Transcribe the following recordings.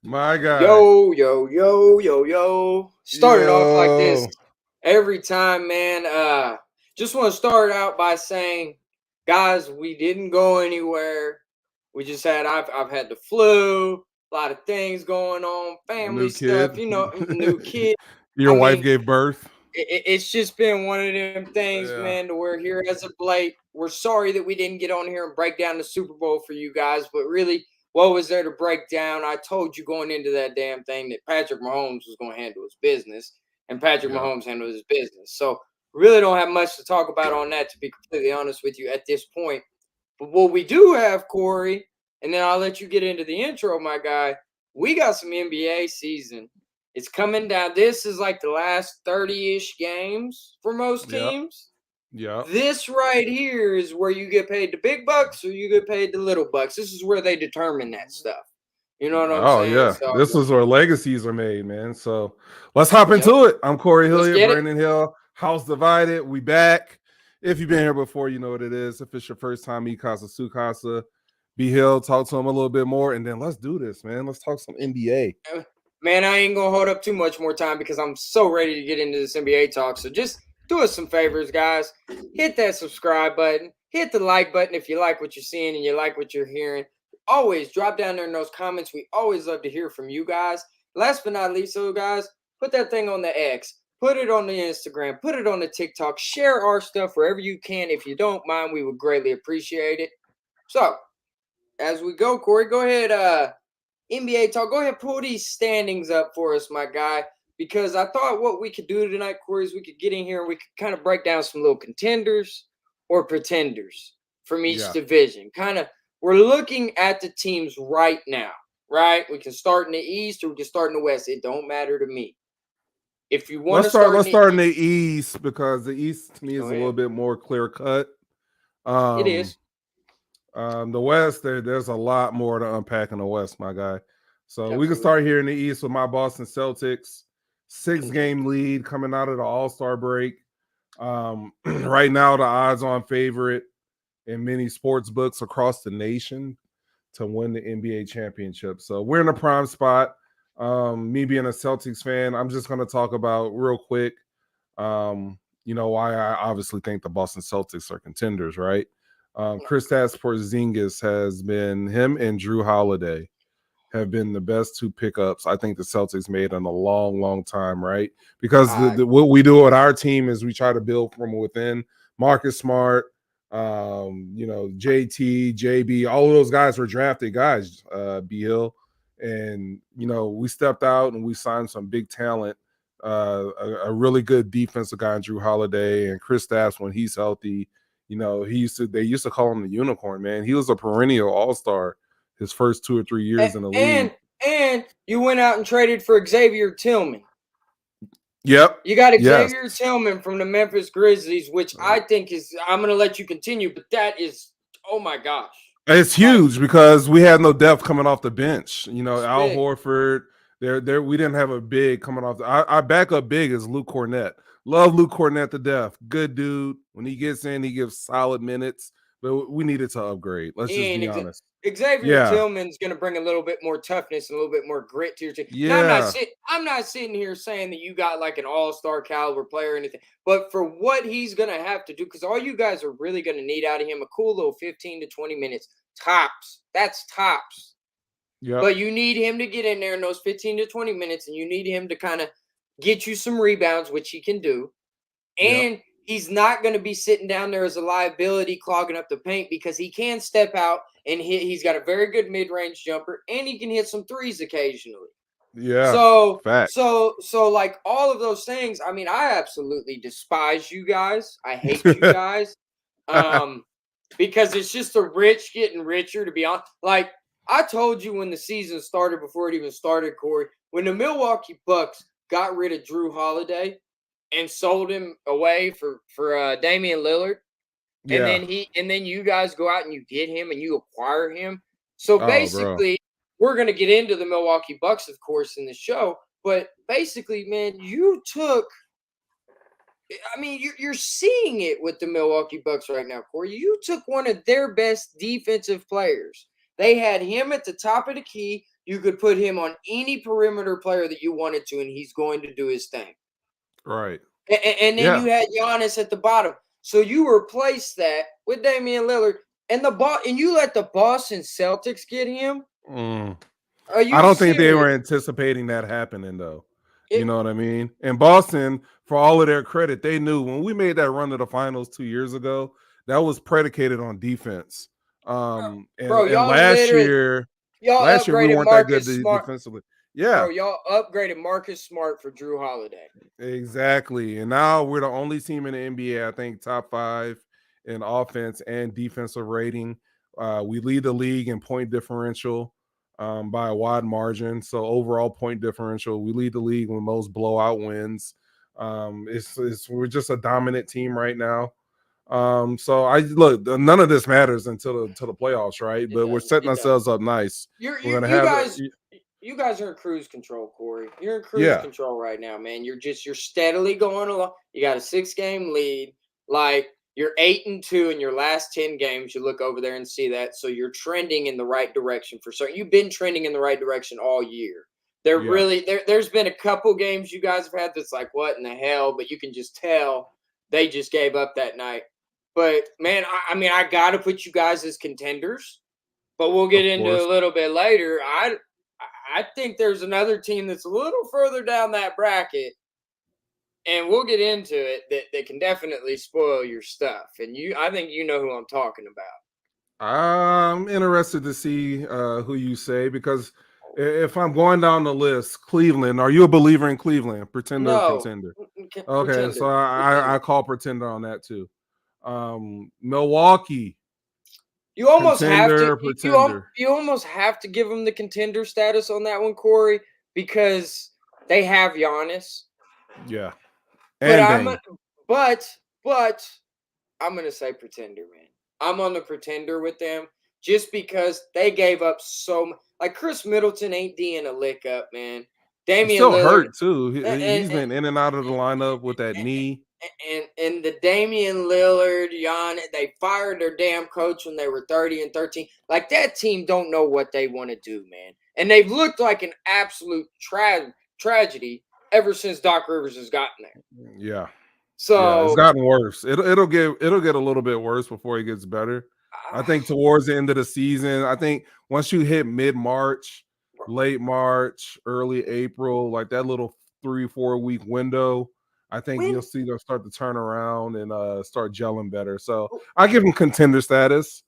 My guy. Yo, yo, yo, yo, yo. Starting off like this Yo. every time, man. Just want to start out by saying, guys, we didn't go anywhere. We just had I've had the flu, a lot of things going on, A family new stuff, kid. new kid. Your I wife mean, gave birth. it's just been one of them things, Yeah. man, to where here as of late, we're sorry that we didn't get on here and break down the Super Bowl for you guys, but really, what was there to break down? I told you going into that damn thing that Patrick Mahomes was going to handle his business, and Patrick Yeah. Mahomes handled his business. So, really don't have much to talk about on that, to be completely honest with you at this point. But what we do have, Corey, and then I'll let you get into the intro, my guy. We got some NBA season. It's coming down. This is like the last 30-ish games for most Yep. teams. Yep. This right here is where you get paid the big bucks or you get paid the little bucks. This is where they determine that stuff. You know what I'm Oh saying? yeah. So, This is where legacies are made, man. So let's hop yep. into it. I'm Corey Let's Hilliard, get it. Brandon Hill, House Divided. We back. If you've been here before, you know what it is. If it's your first time, Mikasa Sukasa, be Hill, talk to him a little bit more, and then let's do this, man. Let's talk some NBA. Man, I ain't gonna hold up too much more time because I'm so ready to get into this NBA talk. So just do us some favors, guys. Hit that subscribe button. Hit the like button if you like what you're seeing and you like what you're hearing. Always drop down there in those comments. We always love to hear from you guys. Last but not least, so guys, put that thing on the X. Put it on the Instagram. Put it on the TikTok. Share our stuff wherever you can. If you don't mind, we would greatly appreciate it. So, as we go, Corey, go ahead. NBA talk. Go ahead, pull these standings up for us, my guy. Because I thought what we could do tonight, Corey, is we could get in here and we could kind of break down some little contenders or pretenders from each Yeah. division. We're looking at the teams right now, right? We can start in the East or we can start in the West. It don't matter to me. If you want Let's to start. start in Let's the start in East, the East because the East to me is go a little ahead. bit more clear cut. It Um, is. the West, there's a lot more to unpack in the West, my guy. So we can Absolutely. start here in the East with my Boston Celtics, 6 game lead coming out of the All Star break. Right now, the odds-on favorite in many sports books across the nation to win the NBA championship. So we're in a prime spot. Me being a Celtics fan, I'm just going to talk about real quick. Why I obviously think the Boston Celtics are contenders, right? Kristaps Porzingis has been him and Drew Holiday have been the best two pickups I think the Celtics made in a long, long time, right? Because what we do with our team is we try to build from within. Marcus Smart, JT, JB, all of those guys were drafted guys, Beal. And, we stepped out and we signed some big talent. A really good defensive guy, Drew Holiday, and Kristaps when he's healthy. They used to call him the unicorn, man. He was a perennial all-star his first 2 or 3 years in the league. And you went out and traded for Xavier Tillman. Yep. You got Yes. Xavier Tillman from the Memphis Grizzlies, which I think is, I'm going to let you continue, but that is, oh my gosh. It's huge because we had no depth coming off the bench. Al big. Horford, we didn't have a big coming off. Our backup big is Luke Cornett. Love Luke Cornett to death. Good dude. When he gets in, he gives solid minutes. But we needed to upgrade. Let's just be honest. Xavier Yeah. Tillman's going to bring a little bit more toughness and a little bit more grit to your team. Now, Yeah. I'm not sitting here saying that you got like an all-star caliber player or anything, but for what he's going to have to do, because all you guys are really going to need out of him, a cool little 15 to 20 minutes tops. That's tops. Yep. But you need him to get in there in those 15 to 20 minutes, and you need him to kind of get you some rebounds, which he can do. And he's not going to be sitting down there as a liability clogging up the paint because he can step out and hit. He's got a very good mid-range jumper, and he can hit some threes occasionally. Yeah. So, fact. so like all of those things, I mean, I absolutely despise you guys. I hate you guys. Because it's just the rich getting richer, to be honest. Like, I told you when the season started, before it even started, Corey, when the Milwaukee Bucks got rid of Drew Holiday and sold him away for Damian Lillard, and then you guys go out and you get him and you acquire him. So basically, we're going to get into the Milwaukee Bucks, of course, in the show. But basically, man, you took. I mean, you're seeing it with the Milwaukee Bucks right now, Corey. You took one of their best defensive players. They had him at the top of the key. you could put him on any perimeter player that you wanted to, and he's going to do his thing. Right. And then Yeah. you had Giannis at the bottom. So you replaced that with Damian Lillard, and you let the Boston Celtics get him. Mm. Are I you don't think they serious? were anticipating that happening, though. You It, know what I mean? And Boston, for all of their credit, they knew when we made that run to the finals 2 years ago, that was predicated on defense. bro, And last year y'all we upgraded weren't that good Marcus Smart. defensively. Yeah, Bro, y'all upgraded Marcus Smart for Drew Holiday. exactly. And now we're the only team in the NBA, I think, top 5 in offense and defensive rating. We lead the league in point differential by a wide margin. So overall point differential, we lead the league with most blowout wins. We're just a dominant team right now. So I look, none of this matters until the playoffs, right? It But we're doesn't. setting It doesn't. ourselves up nice. We're gonna You have guys. You guys are in cruise control, Corey. You're in cruise yeah. control right now, man. You're steadily going along. You got a 6-game lead. Like you're 8-2 in your last 10 games. You look over there and see that. So you're trending in the right direction for certain. You've been trending in the right direction all year. Yeah. There's been a couple games you guys have had that's like, what in the hell? But you can just tell they just gave up that night. But man, I mean, I gotta put you guys as contenders. But we'll get Of into course. a little bit later. I think there's another team that's a little further down that bracket, and we'll get into it that can definitely spoil your stuff. And I think you know who I'm talking about. I'm interested to see who you say, because if I'm going down the list, Cleveland, are you a believer in Cleveland? Pretender or No, contender? Okay, so pretender, pretender. I call pretender on that too. Milwaukee, You almost have to. contender or pretender? You almost have to give them the contender status on that one, Corey, because they have Giannis. Yeah. But And Dame. but I'm gonna say pretender, man. I'm on the pretender with them just because they gave up so much. Like Chris Middleton ain't D'ing a lick up, man. He's Damian still Lillard hurt too. and He's been in and out of the lineup with that knee. and the Damian Lillard, they fired their damn coach when they were 30-13. Like that team don't know what they want to do, man. And they've looked like an absolute tragedy ever since Doc Rivers has gotten there. Yeah. Yeah, it's So gotten worse. It'll get a little bit worse before it gets better. I think towards the end of the season, I think once you hit mid-March, late March, early April, like that little 3-4 week window, I think you'll see them start to turn around and start gelling better. So I give them contender status.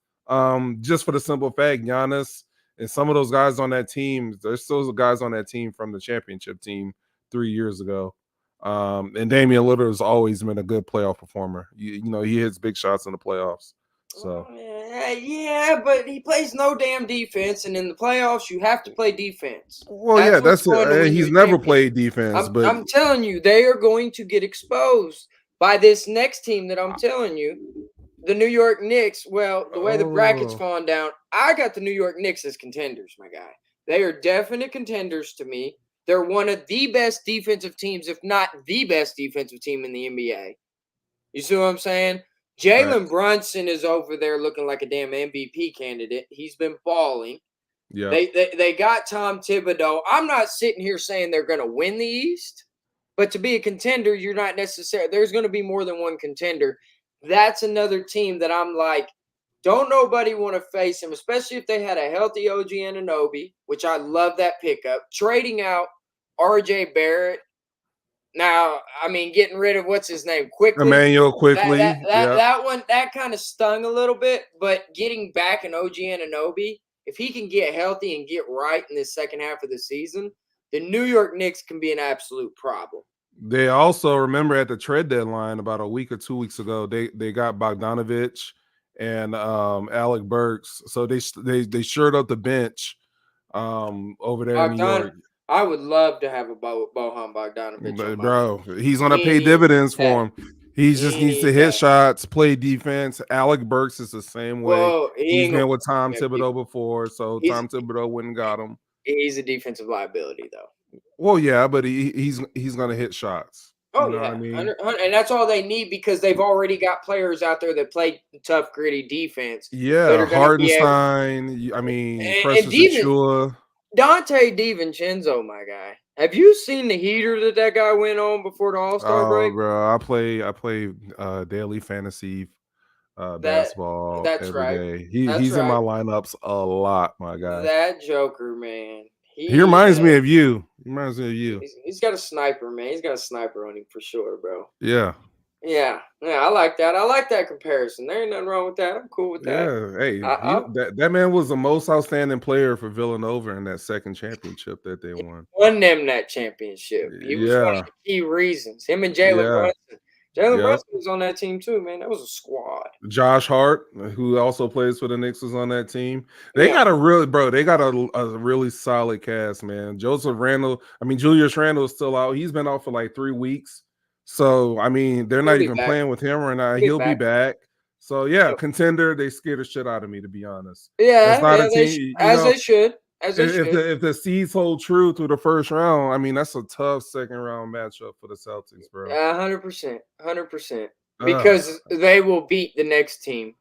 Just for the simple fact, Giannis and some of those guys on that team, there's still guys on that team from the championship team 3 years ago. And Damian Lillard has always been a good playoff performer. You know, he hits big shots in the playoffs. So yeah, but he plays no damn defense, and in the playoffs, you have to play defense. well, That's yeah, what's that's going to it. win you He's a never championship. played defense, but I'm telling you, they are going to get exposed by this next team that I'm telling you, the New York Knicks. Well, the way the bracket's falling down, I got the New York Knicks as contenders, my guy. They are definite contenders to me. They're one of the best defensive teams, if not the best defensive team in the NBA. You see what I'm saying? Jalen Brunson is over there looking like a damn MVP candidate. He's been balling. yeah, They got Tom Thibodeau. I'm not sitting here saying they're going to win the East, but to be a contender, you're not necessarily. There's going to be more than one contender. That's another team that I'm like, don't nobody want to face him, especially if they had a healthy OG Anunoby, which I love that pickup. Trading out RJ Barrett. Now, I mean, getting rid of what's his name quickly. Emmanuel quickly. That one that kind of stung a little bit, but getting back an OG Anunoby, if he can get healthy and get right in this second half of the season, the New York Knicks can be an absolute problem. They also, remember, at the trade deadline about a week or 2 weeks ago, they got Bogdanovich and Alec Burks. So they shored up the bench over there in New York. I would love to have a Bohan Bogdanovich. But bro, he's gonna He pay needs dividends that. for him. He just needs to hit shots, play defense. Alec Burks is the same way. Well, He's been with Tom Thibodeau before, so Tom Thibodeau wouldn't got him. He's a defensive liability, though. Well, yeah, but he's gonna hit shots. Oh, you know yeah, what I mean? And that's all they need because they've already got players out there that play tough, gritty defense. Yeah, Hardenstein. I mean, Precious Achua. Dante DiVincenzo, my guy. Have you seen the heater that guy went on before the All-Star Oh, break? bro, I play daily fantasy That basketball that's every right. day. That's He's in my right. lineups a lot, my guy. That Joker, man. He reminds me of you. He reminds me of you. He's got a sniper, man. He's got a sniper on him for sure, bro. Yeah. Yeah, I like that. I like that comparison. There ain't nothing wrong with that. I'm cool with that. Yeah. Hey, I that man was the most outstanding player for Villanova in that second championship that they he won. won them that championship. He was one of Yeah. the key reasons. Him and Jalen Yeah. Brunson. Jalen Yep. Brunson was on that team too, man. That was a squad. Josh Hart, who also plays for the Knicks, was on that team. They Yeah, got a really solid cast, man. Julius Randle is still out. He's been out for like 3 weeks. So, I mean, they're he'll not be even back. playing with him right now. He'll be He'll be back. back. So, yeah, Yep. contender. They scared the shit out of me, to be honest. That's Yeah, not yeah. a team, As they should. As they should. if the seeds hold true through the first round, I mean, that's a tough second round matchup for the Celtics, bro. 100%, 100%. Uh, Because they will beat the next team.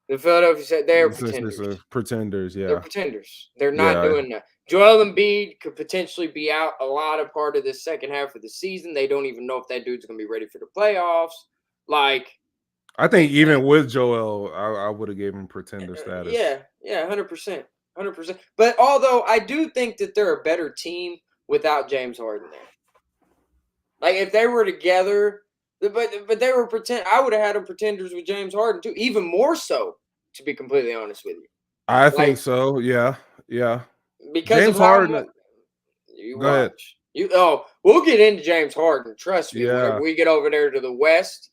The Philadelphia said they're it's pretenders. pretenders, They're yeah. pretenders. They're not Yeah. doing that. Joel Embiid could potentially be out a lot of part of the second half of the season. They don't even know if that dude's going to be ready for the playoffs. Like, I think even with Joel, I would have gave him pretender status. yeah, 100%. 100%. But although I do think that they're a better team without James Harden there. Like, if they were together, but they were pretend. I would have had them pretenders with James Harden too, even more so, to be completely honest with you. I think Like, so. Yeah. Yeah. because of James how much Harden. you Go ahead. watch. We'll get into James Harden. Trust me, Yeah. whenever we get over there to the West.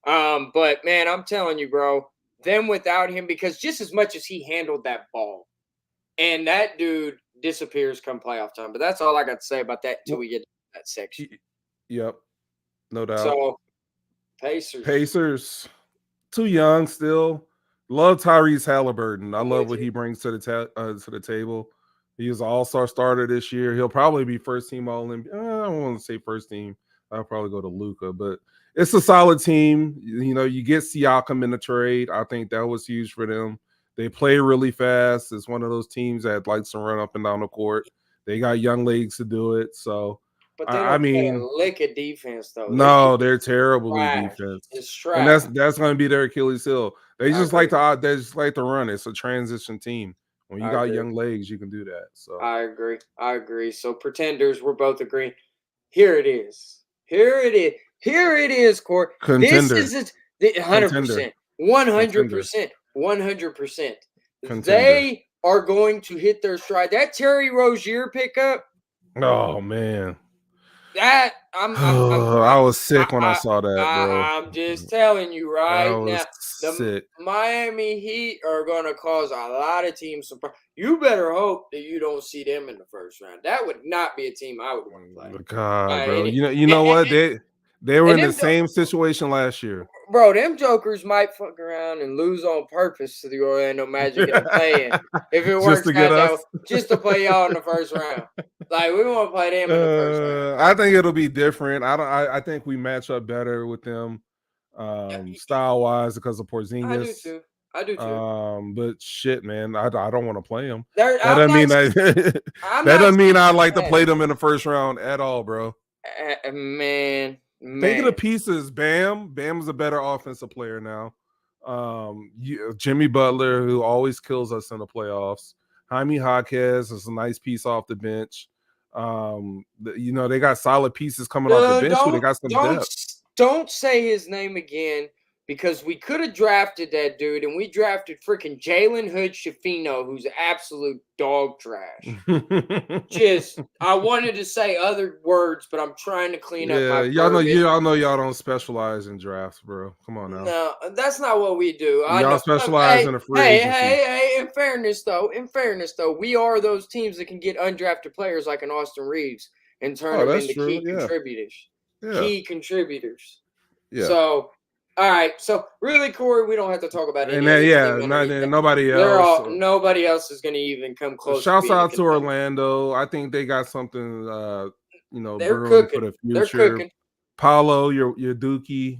But man, I'm telling you, bro, them without him, because just as much as he handled that ball, and that dude disappears come playoff time. But that's all I got to say about that until we get to that section. Yep. No doubt. So, Pacers. Pacers. Too young still. Love Tyrese Halliburton. I I'm love with what you. he brings to the table. He was an all-star starter this year. He'll probably be first team All-NBA. I don't want to say first team. I'll probably go to Luka, but it's a solid team. You know, you get Siakam in the trade. I think that was huge for them. They play really fast. It's one of those teams that likes to run up and down the court. They got young legs to do it. So, But they I don't play a mean, lick of defense, though. Their no, defense they're is terribly trash. defense, It's and trash. that's going to be their Achilles heel. They I just agree. like to run. It's a transition team. When you I got agree. young legs, you can do that. So I agree. So, pretenders, we're both agreeing. Here it is. Here it is, Court. This contender, is it. 100%. 100%. 100%. contender. They are going to hit their stride. That Terry Rozier pickup, Oh man, that I was sick when I saw that, bro. I'm just telling you I right was now, the sick. Miami Heat are going to cause a lot of teams some problems. You better hope that you don't see them in the first round. That would not be a team I would want to play. God, bro. And, You know what? They were in the them, same situation last year. bro, them jokers might fuck around and lose on purpose to the Orlando Magic in a play-in if it Just works to get out that way, us. just to play y'all in the first round. Like, we want to play them in the first round. I think it'll be different. I think we match up better with them, style wise because of Porzingis. I do too. But shit, man, I don't want to play them. They're, That I'm doesn't mean not, that I'm that not doesn't mean saying I'd they're like to bad. play them in the first round at all, bro. Man. Think of the pieces. Bam's a better offensive player now. Jimmy Butler, who always kills us in the playoffs. Jaime Jaquez is a nice piece off the bench. They got solid pieces coming off the bench. They got some depth. Don't say his name again, because we could have drafted that dude, and we drafted freaking Jalen Hood Shafino, who's absolute dog trash. I wanted to say other words, but I'm trying to clean up my y'all know y'all don't specialize in drafts, bro. Come on now. No, that's not what we do. Y'all specialize in a free agency. Hey, in fairness though, we are those teams that can get undrafted players like an Austin Reeves and turn them into key contributors. Yeah. Key contributors. Yeah. So, all right. So, really, Corey, we don't have to talk about any. Nobody else. Nobody else is going to even come close. Shouts out to Orlando. I think they got something, they're brewing cooking for the future. They're cooking. Paulo, your Dookie,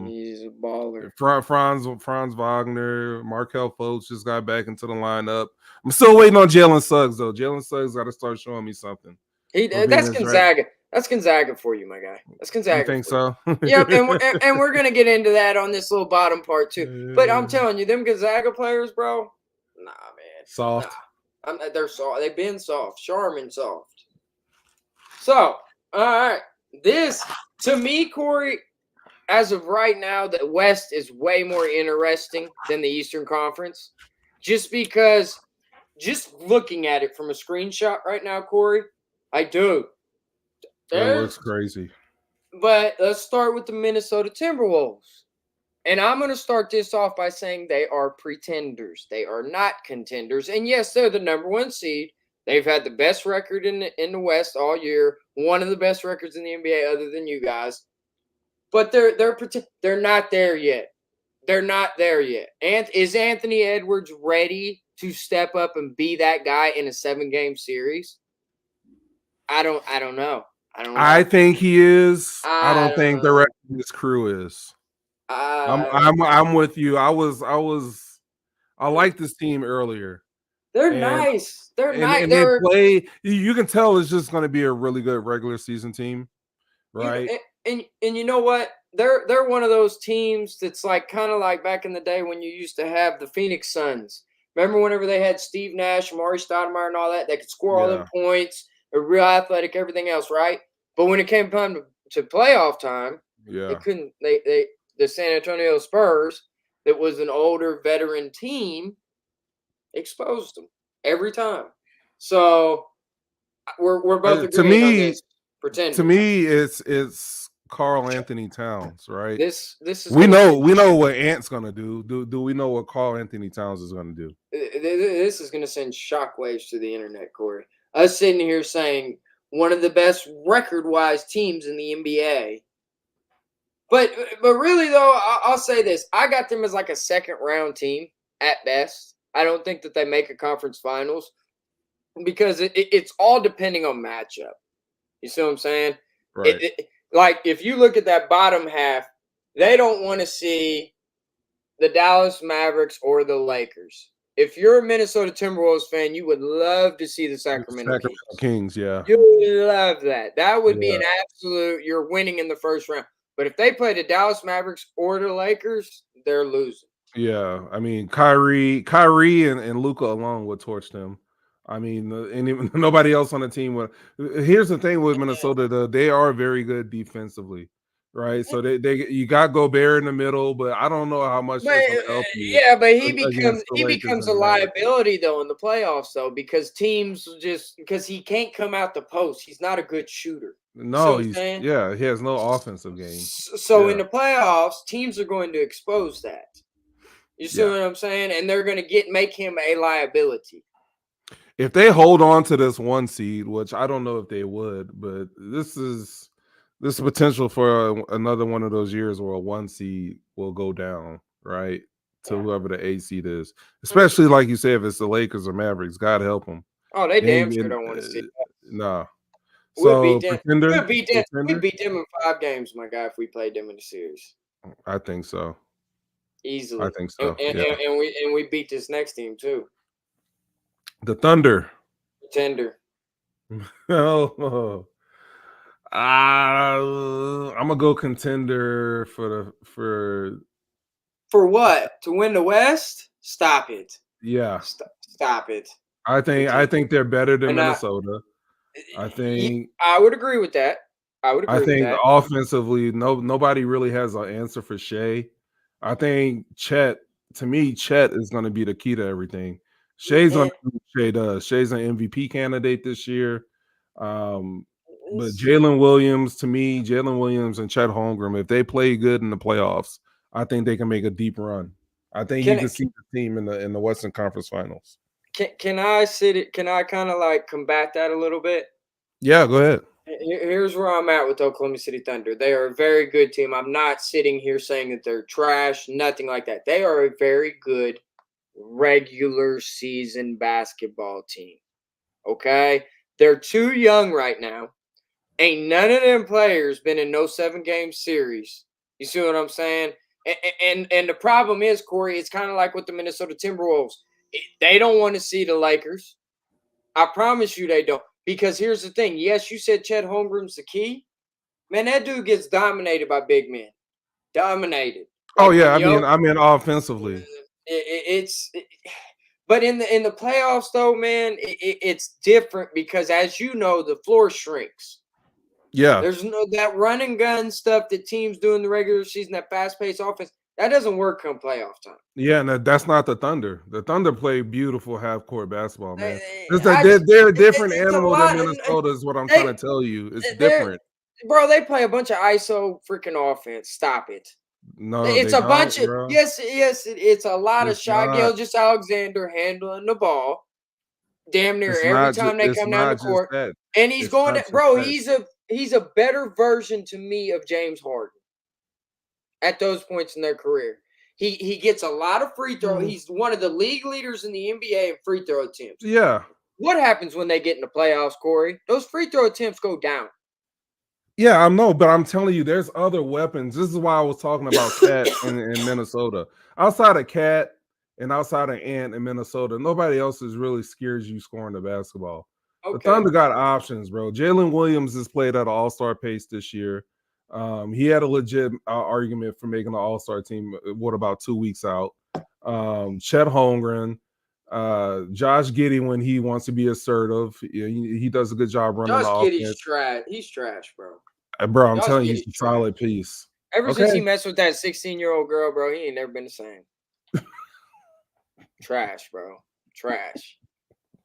He's a baller. Franz Wagner, Markel Fultz just got back into the lineup. I'm still waiting on Jalen Suggs though. Jalen Suggs got to start showing me something. That's Gonzaga. That's Gonzaga for you, my guy. That's Gonzaga. You think so? Yep, and we're gonna get into that on this little bottom part too. But I'm telling you, them Gonzaga players, bro. Nah, man. Soft. Nah. They're soft. They've been soft. Charmin soft. So, all right. This, to me, Corey, as of right now, the West is way more interesting than the Eastern Conference. Just because, just looking at it from a screenshot right now, Corey, I do. It looks crazy. But let's start with the Minnesota Timberwolves. And I'm going to start this off by saying they are pretenders. They are not contenders. And yes, they're the number one seed. They've had the best record in the West all year. One of the best records in the NBA other than you guys. But they're not there yet. They're not there yet. And is Anthony Edwards ready to step up and be that guy in a 7-game series? I don't know. I think he is. I don't think the rest of this crew is. I'm with you. I liked this team earlier. They're nice. They're nice. And they play. You can tell it's just going to be a really good regular season team, right? And you know what? They're one of those teams that's like kind of like back in the day when you used to have the Phoenix Suns. Remember whenever they had Steve Nash, Amari Stoudemire, and all that? They could score all them points. They're real athletic, everything else, right? But when it came time to playoff time, they couldn't. The San Antonio Spurs, that was an older veteran team, exposed them every time. So we're both agreeing on this. Pretend. To me, it's Karl Anthony Towns, right? This is we know what Ant's gonna do. Do we know what Karl Anthony Towns is gonna do? This is gonna send shockwaves to the internet, Corey. Us sitting here saying one of the best record-wise teams in the NBA. But really, though, I'll say this. I got them as like a second-round team at best. I don't think that they make a conference finals because it's all depending on matchup. You see what I'm saying? Right. Like, if you look at that bottom half, they don't want to see the Dallas Mavericks or the Lakers. If you're a Minnesota Timberwolves fan, you would love to see the Sacramento Kings. Yeah. You would love that. That would be an absolute, you're winning in the first round. But if they play the Dallas Mavericks or the Lakers, they're losing. Yeah. I mean, Kyrie and Luka alone would torch them. I mean, and even nobody else on the team would. Here's the thing with Minnesota, though, they are very good defensively. Right, so you got Gobert in the middle, but I don't know how much this will help you. Yeah, but he becomes a liability though in the playoffs, though, because teams because he can't come out the post. He's not a good shooter. No, he has no offensive game. So in the playoffs, teams are going to expose that. You see what I'm saying? And they're going to make him a liability. If they hold on to this 1 seed, which I don't know if they would, but this is potential for another one of those years where a 1 seed will go down, right, to whoever the 8 seed is. Especially like you said, if it's the Lakers or Mavericks, God help them. Oh, they damn sure don't want to see that. Nah. So we'll beat them in 5 games, my guy, if we played them in the series. I think so. Easily. I think so. And we beat this next team too. The Thunder. Pretender. I'm gonna go contender for what? To win the West? Stop it. Yeah. Stop it. I think they're better than Minnesota. I would agree with that. I think offensively, nobody really has an answer for Shea. I think Chet is going to be the key to everything. Shea's on Shea does. Shea's an MVP candidate this year. But Jalen Williams and Chet Holmgren, if they play good in the playoffs, I think they can make a deep run. I think you can see the team in the Western Conference Finals. Can I kind of like combat that a little bit? Yeah, go ahead. Here's where I'm at with Oklahoma City Thunder. They are a very good team. I'm not sitting here saying that they're trash, nothing like that. They are a very good regular season basketball team. Okay? They're too young right now. Ain't none of them players been in no 7-game series. You see what I'm saying? And the problem is, Corey, it's kind of like with the Minnesota Timberwolves. They don't want to see the Lakers. I promise you they don't. Because here's the thing. Yes, you said Chet Holmgren's the key. Man, that dude gets dominated by big men. Dominated. Oh Like yeah, when I mean offensively. But in the playoffs though, man, it's different because as you know, the floor shrinks. Yeah. There's no that run and gun stuff that teams do in the regular season, that fast paced offense, that doesn't work come playoff time. Yeah, and that's not the Thunder. The Thunder play beautiful half court basketball, man. They're They're a different it's a animal than lot. Minnesota, is what I'm They, trying to tell you. It's they're, different. bro. They play a bunch of ISO freaking offense. Stop it. No, It's they a don't, bunch of bro. it's a lot of It's Shai not. Gilgeous-Alexander handling the ball damn near every time they It's come down the not just court. that. And he's It's going not to, just bro, that. he's a better version to me of James Harden at those points in their career. He gets a lot of free throw. He's one of the league leaders in the NBA in free throw attempts. Yeah. What happens when they get in the playoffs, Corey? Those free throw attempts go down. Yeah, I know, but I'm telling you, there's other weapons. This is why I was talking about Cat in Minnesota. Outside of Cat and outside of Ant in Minnesota, nobody else is really scares you scoring the basketball. Okay. The Thunder got options, bro. Jalen Williams has played at an all-star pace this year. He had a legit argument for making the all-star team. What about 2 weeks out? Chet Holmgren, Josh Giddey when he wants to be assertive. He does a good job running the Josh Giddey's offense. trash. He's trash, bro. Bro, I'm Josh telling you, Giddey's he's a solid piece. Ever since he messed with that 16-year-old girl, bro, he ain't never been the same. Trash, bro. Trash.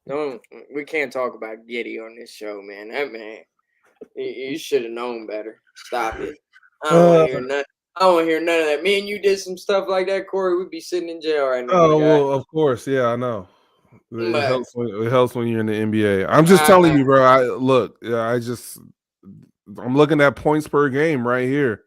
No, we can't talk about Giddey on this show, man. That man, you should have known better. Stop it. I don't want to hear nothing. I don't want to hear none of that. Me and you did some stuff like that, Corey. We'd be sitting in jail right now. Oh well, of course, yeah, I know. It But, helps when you're in the NBA. I'm just telling you, bro. I'm looking at points per game right here.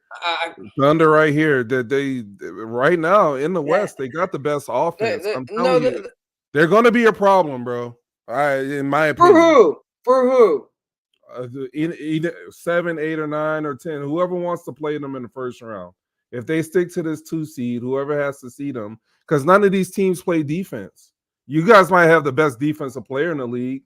Thunder right here. That they right now in the West, they got the best offense. I'm telling you, they're going to be a problem, bro. In my opinion. For who? Either 7, 8, or 9 or 10. Whoever wants to play them in the first round. If they stick to this 2 seed, whoever has to seed them, because none of these teams play defense. You guys might have the best defensive player in the league,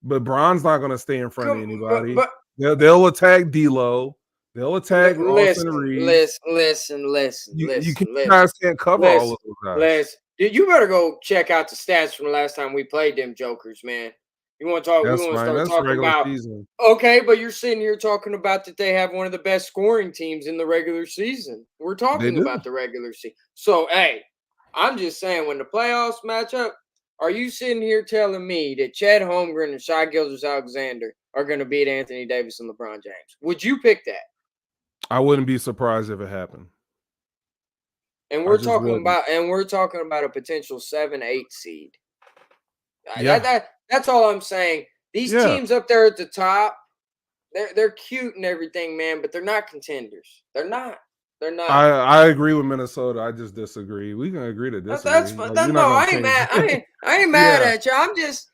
but Bron's not going to stay in front of anybody. They'll attack D'Lo. They'll attack Austin Reeves. Listen. You guys can't cover all of those guys. Dude, you better go check out the stats from the last time we played them jokers, man. You want to talk? That's we want to fine. start That's talking about season. Okay, but you're sitting here talking about that they have one of the best scoring teams in the regular season. We're talking about the regular season. So, hey, I'm just saying when the playoffs match up, are you sitting here telling me that Chet Holmgren and Shai Gilgeous-Alexander are going to beat Anthony Davis and LeBron James? Would you pick that? I wouldn't be surprised if it happened. And we're talking about a potential 7-8 seed. Yeah. That's all I'm saying. These teams up there at the top, they're cute and everything, man, but they're not contenders. They're not. I agree with Minnesota. I just disagree. We can agree to disagree. That's fine. I ain't mad. I ain't mad at you. I'm just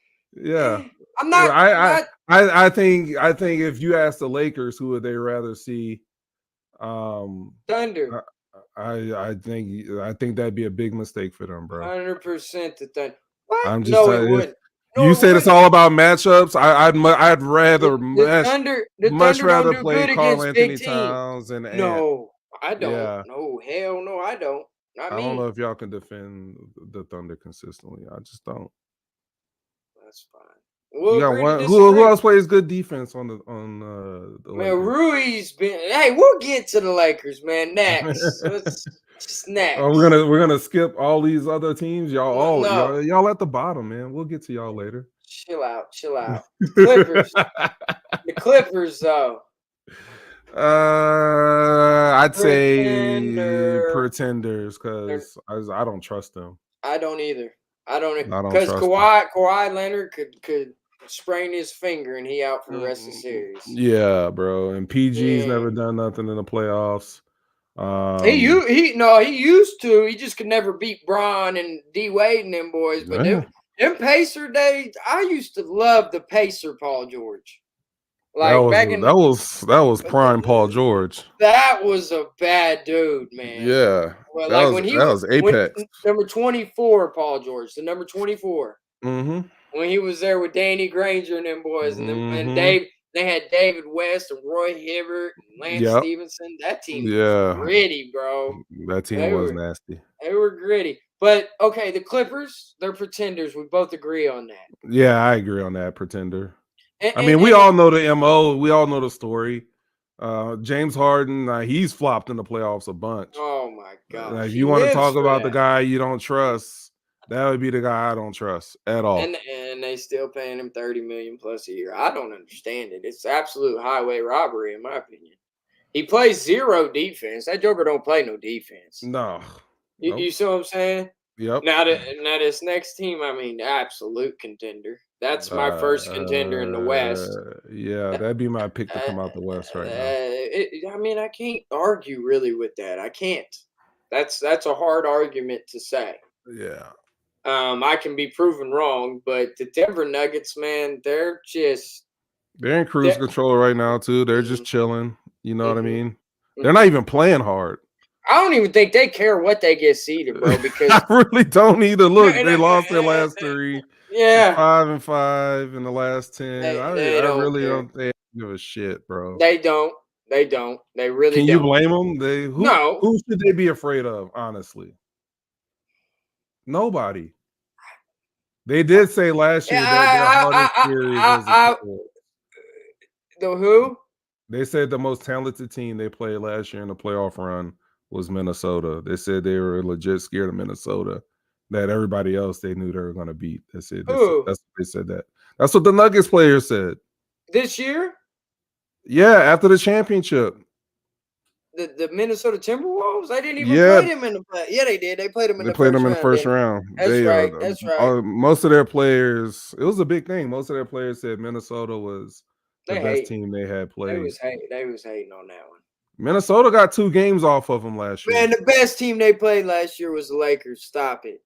I'm not. I think if you ask the Lakers who would they rather see, Thunder. I think that'd be a big mistake for them, bro. 100% the Thunder. What? I'm just no, it wouldn't. You said it's all about matchups. I'd rather much rather play Karl Anthony Towns and no, I don't. Yeah. No, hell no, I don't. Not me. I don't know if y'all can defend the Thunder consistently. I just don't. That's fine. We'll who else plays good defense on the man, Lakers? Rui's been. Hey, we'll get to the Lakers, man. Next, next. We're gonna skip all these other teams. Y'all at the bottom, man. We'll get to y'all later. Chill out. Clippers. The Clippers, though. I'd say pretenders because I don't trust them. I don't either. I don't because Kawhi Leonard could sprain his finger and he out for the rest of the series. Yeah, bro. And PG's never done nothing in the playoffs. He used to. He just could never beat Bron and D Wade and them boys. But them Pacer days, I used to love the Pacer Paul George. Like back in that was prime Paul George. that was a bad dude, man. Yeah, Well, like that was when apex. number 24, Paul George, the number 24, Mm-hmm. when he was there with Danny Granger and them boys, and Mm-hmm. Dave, they had David West and Roy Hibbert and Lance Yep. Stevenson. That team was Yeah, gritty, bro. that team They was were nasty. they were gritty. But okay, the Clippers, they're pretenders. We both agree on that. Yeah, I agree on that, Pretender. And, I and, mean, we and all know the MO. We all know the story. James Harden, he's flopped in the playoffs a bunch. oh my gosh, If he you want to lives talk for about the that. guy you don't trust, that would be the guy I don't trust at all. And they still paying him 30 million plus a year. I don't understand it. It's absolute highway robbery, in my opinion. He plays zero defense. That Joker don't play no defense. No, You, nope. you see what I'm saying? Yep. Now this next team, I mean, absolute contender. That's my first contender in the West. Yeah, that'd be my pick to come out the West right now. I mean, I can't argue really with that. I can't. That's a hard argument to say. Yeah. I can be proven wrong, but the Denver Nuggets, man, they're in cruise they're, control right now too. They're mhm, just chilling. You know what I mhm, mean? They're not mhm. even playing hard. I don't even think they care what they get seeded, bro. Because I really don't either. Look, and, they lost their last 3. yeah, 5-5 in the last 10. they I don't really care. don't think they give a shit, bro. They don't. They don't. They really Can you don't. blame them? They No. who should they be afraid of? Honestly, nobody. They did say last Yeah, year that their hardest series was the Timberwolves. the who? They said the most talented team they played last year in the playoff run was Minnesota. They said they were legit scared of Minnesota. That everybody else they knew they were going to beat. That's it. Who? That's what they said that. That's what the Nuggets players said. This year? Yeah, after the championship. The Minnesota Timberwolves? They didn't even Yeah, play them in the play. Yeah, they did. They played them in they the played first them in the round, first didn't they? round. That's They right. That's right. most of their players. It was a big thing. Most of their players said Minnesota was the They best hate. team they had played. They was hating on that one. Minnesota got 2 games off of them last year. Man, the best team they played last year was the Lakers. Stop it.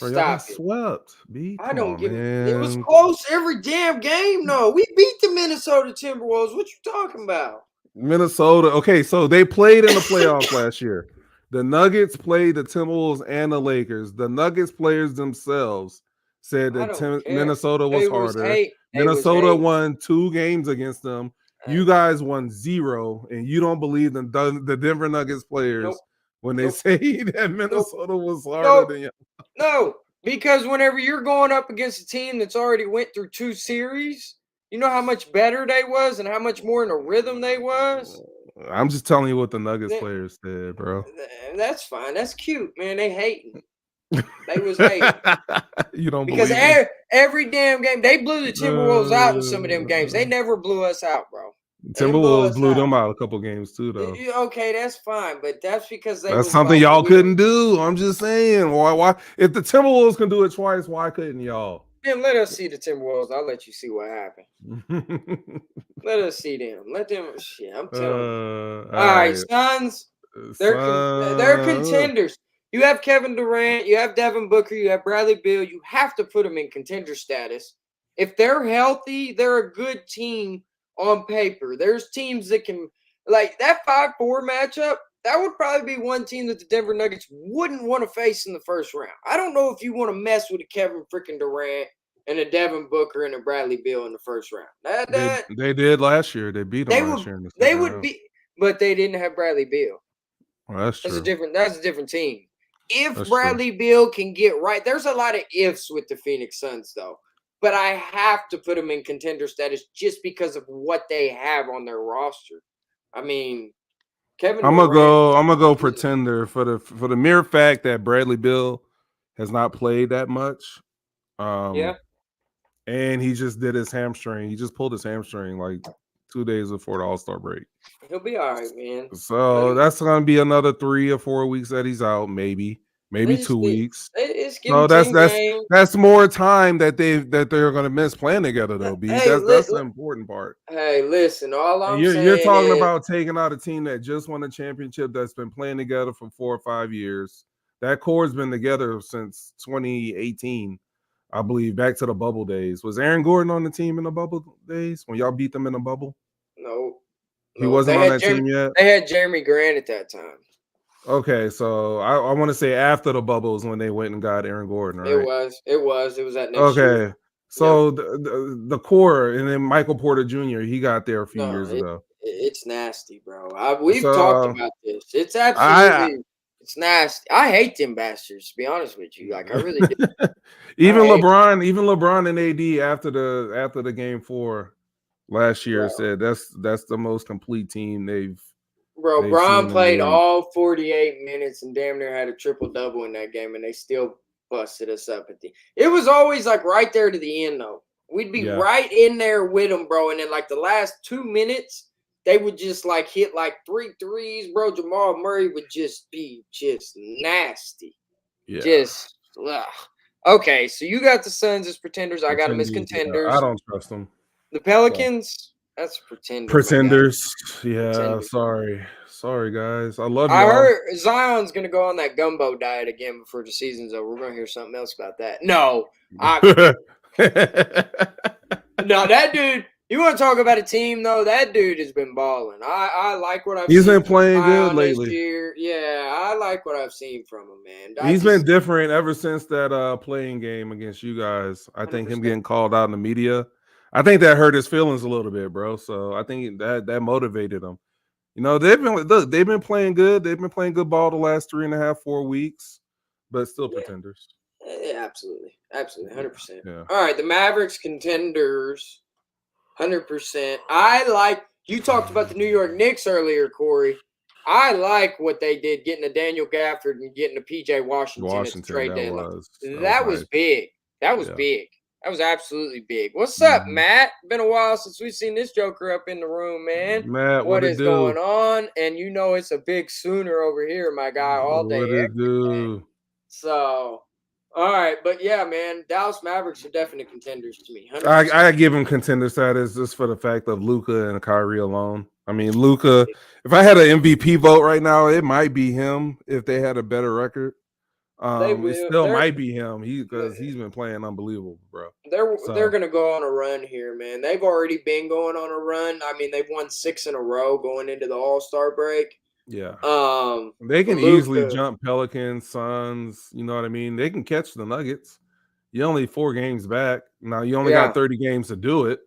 Bro, y'all got Stop it. swept. B, I come don't on, give man. it was close every damn game, though. We beat the Minnesota Timberwolves. What you talking about? Minnesota. Okay, so they played in the playoffs last year. The Nuggets played the Timberwolves and the Lakers. The Nuggets players themselves said I that don't care. Minnesota was It was harder. hate. It was Minnesota hate. won 2 games against them. You guys won 0, and you don't believe the Denver Nuggets players Nope. when they Nope. say that Nope. Minnesota was harder Nope. than you. No, because whenever you're going up against a team that's already went through 2 series, you know how much better they was and how much more in a rhythm they was. I'm just telling you what the Nuggets Th- players said, bro. That's fine. That's cute, man. They hating. They was hating. You don't Because believe me? every damn game, they blew the Timberwolves out in some of them games. They never blew us out, bro. They didn't blow Timberwolves us blew out. them out a couple games too, though. Okay, that's fine, but that's because they That's was something like, y'all we don't. couldn't do. I'm just saying. Why? If the Timberwolves can do it twice, why couldn't y'all? Then let us see the Timberwolves. I'll let you see what happened. Let us see them. Let them. Shit, I'm telling you. All right, Suns. They're contenders. You have Kevin Durant, you have Devin Booker, you have Bradley Beal. You have to put them in contender status. If they're healthy, they're a good team on paper. There's teams that can, like that 5-4 matchup. That would probably be one team that the Denver Nuggets wouldn't want to face in the first round. I don't know if you want to mess with a Kevin freaking Durant and a Devin Booker and a Bradley Beal in the first round. They did last year. They beat them last year in the they second would round. be, but they didn't have Bradley Beal. Well, that's true. That's a different team. If That's Bradley Beal can get right, there's a lot of ifs with the Phoenix Suns, though. But I have to put them in contender status just because of what they have on their roster. I mean, Kevin Durant. I'm gonna go pretender for the mere fact that Bradley Beal has not played that much. Yeah. And he just did his hamstring. He just pulled his hamstring like 2 days before the All-Star break. He'll be all right, man. So that's gonna be another 3 or 4 weeks that he's out, maybe 2 weeks. So that's more time that they're gonna miss playing together though. B. That's the important part. Hey, listen, all I'm saying You're talking is, about taking out a team that just won a championship that's been playing together for 4 or 5 years. That core's been together since 2018. I believe back to the bubble days. Was Aaron Gordon on the team in the bubble days when y'all beat them in the bubble? No, He no, wasn't on that team yet. They had Jeremy Grant at that time. Okay, so I want to say after the bubbles when they went and got Aaron Gordon, It right? was that next year. Okay, so the core and then Michael Porter Jr. He got there a few No, years ago. it's nasty, bro. We've talked So about this. It's I absolutely it's nasty. I hate them bastards. To be honest with you, like I really do. even I hate, LeBron and AD after the game 4 last year bro. said that's the most complete team Bro, they've Bron seen in the played league. all 48 minutes and damn near had a triple double in that game, and they still busted us up at the. It was always like right there to the end though. We'd be Yeah, right in there with them, bro. And then like the last 2 minutes, they would just like hit like 3 threes, bro. Jamal Murray would just be just nasty. yeah. Just ugh. Okay, so you got the Suns as pretenders. I got them as Pretenders, yeah. I contenders. don't trust them. The So. Pelicans, that's a pretender, my guy. Pretenders. Yeah, Pretender. sorry guys. I love I y'all. heard Zion's gonna go on that gumbo diet again before the season's over. We're gonna hear something else about that. No, no, that dude. You want to talk about a team though? That dude has been balling. I like what I've He's seen been from playing good Zion this lately. year. Yeah, I like what I've seen from him, man. He's been different ever since that playing game against you guys. I think him 100%. getting called out in the media, I think that hurt his feelings a little bit, bro. So I think that motivated him. You know, they've been playing good. They've been playing good ball the last 3.5, 4 weeks, but still Yeah, pretenders. yeah, absolutely, 100%. Yeah. All right, the Mavericks contenders, 100%. I like you talked about the New York Knicks earlier, Corey. I like what they did getting a Daniel Gafford and getting a PJ Washington at the trade deadline. That was nice. big. That was big. That was absolutely big. What's up, Matt? Been a while since we've seen this Joker up in the room, man. Matt, what is going on? And you know it's a big Sooner over here, my guy, all day. What it do? So, all right, but yeah, man, Dallas Mavericks are definite contenders to me. I give him contender status just for the fact of Luka and Kyrie alone. I mean, Luka. If I had an MVP vote right now, it might be him if they had a better record. It still might be him because he's been playing unbelievable, bro. They're gonna go on a run here, man. They've already been going on a run. I mean, they've won 6 in a row going into the All-Star break. Yeah. They can easily jump Pelicans, Suns. You know what I mean? They can catch the Nuggets. You're only 4 games back. Now you only got 30 games to do it.